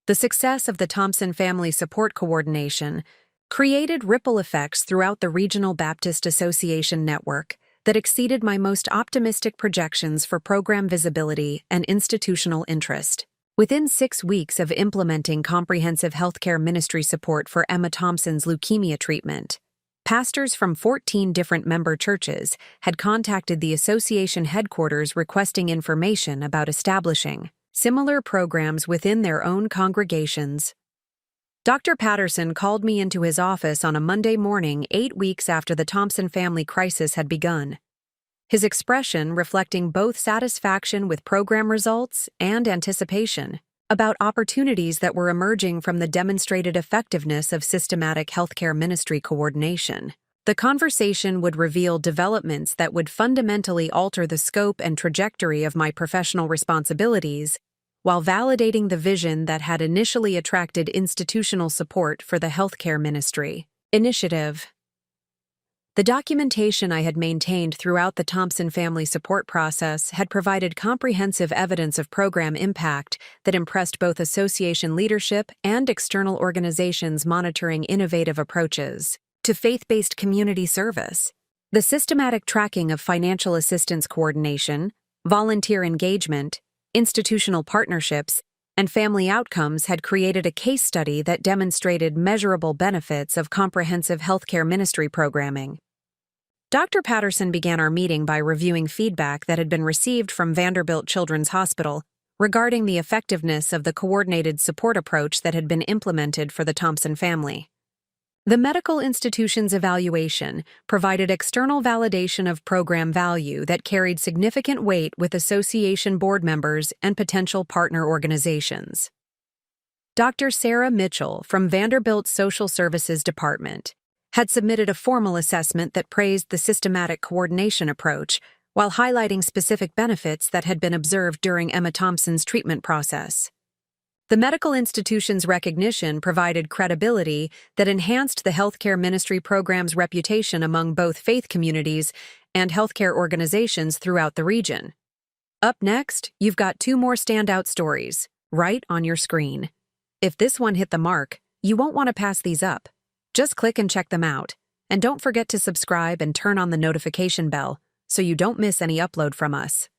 The success of the Thompson Family Support Coordination created ripple effects throughout the Regional Baptist Association network that exceeded my most optimistic projections for program visibility and institutional interest. Within 6 weeks of implementing comprehensive healthcare ministry support for Emma Thompson's leukemia treatment, pastors from 14 different member churches had contacted the association headquarters requesting information about establishing similar programs within their own congregations. Dr. Patterson called me into his office on a Monday morning 8 weeks after the Thompson family crisis had begun, his expression reflecting both satisfaction with program results and anticipation about opportunities that were emerging from the demonstrated effectiveness of systematic healthcare ministry coordination. The conversation would reveal developments that would fundamentally alter the scope and trajectory of my professional responsibilities, while validating the vision that had initially attracted institutional support for the healthcare ministry initiative. The documentation I had maintained throughout the Thompson family support process had provided comprehensive evidence of program impact that impressed both association leadership and external organizations monitoring innovative approaches to faith-based community service. The systematic tracking of financial assistance coordination, volunteer engagement, institutional partnerships, and family outcomes had created a case study that demonstrated measurable benefits of comprehensive healthcare ministry programming. Dr. Patterson began our meeting by reviewing feedback that had been received from Vanderbilt Children's Hospital regarding the effectiveness of the coordinated support approach that had been implemented for the Thompson family. The medical institution's evaluation provided external validation of program value that carried significant weight with association board members and potential partner organizations. Dr. Sarah Mitchell from Vanderbilt's Social Services Department had submitted a formal assessment that praised the systematic coordination approach while highlighting specific benefits that had been observed during Emma Thompson's treatment process. The medical institution's recognition provided credibility that enhanced the healthcare ministry program's reputation among both faith communities and healthcare organizations throughout the region. Up next, you've got two more standout stories, right on your screen. If this one hit the mark, you won't want to pass these up. Just click and check them out. And don't forget to subscribe and turn on the notification bell so you don't miss any upload from us.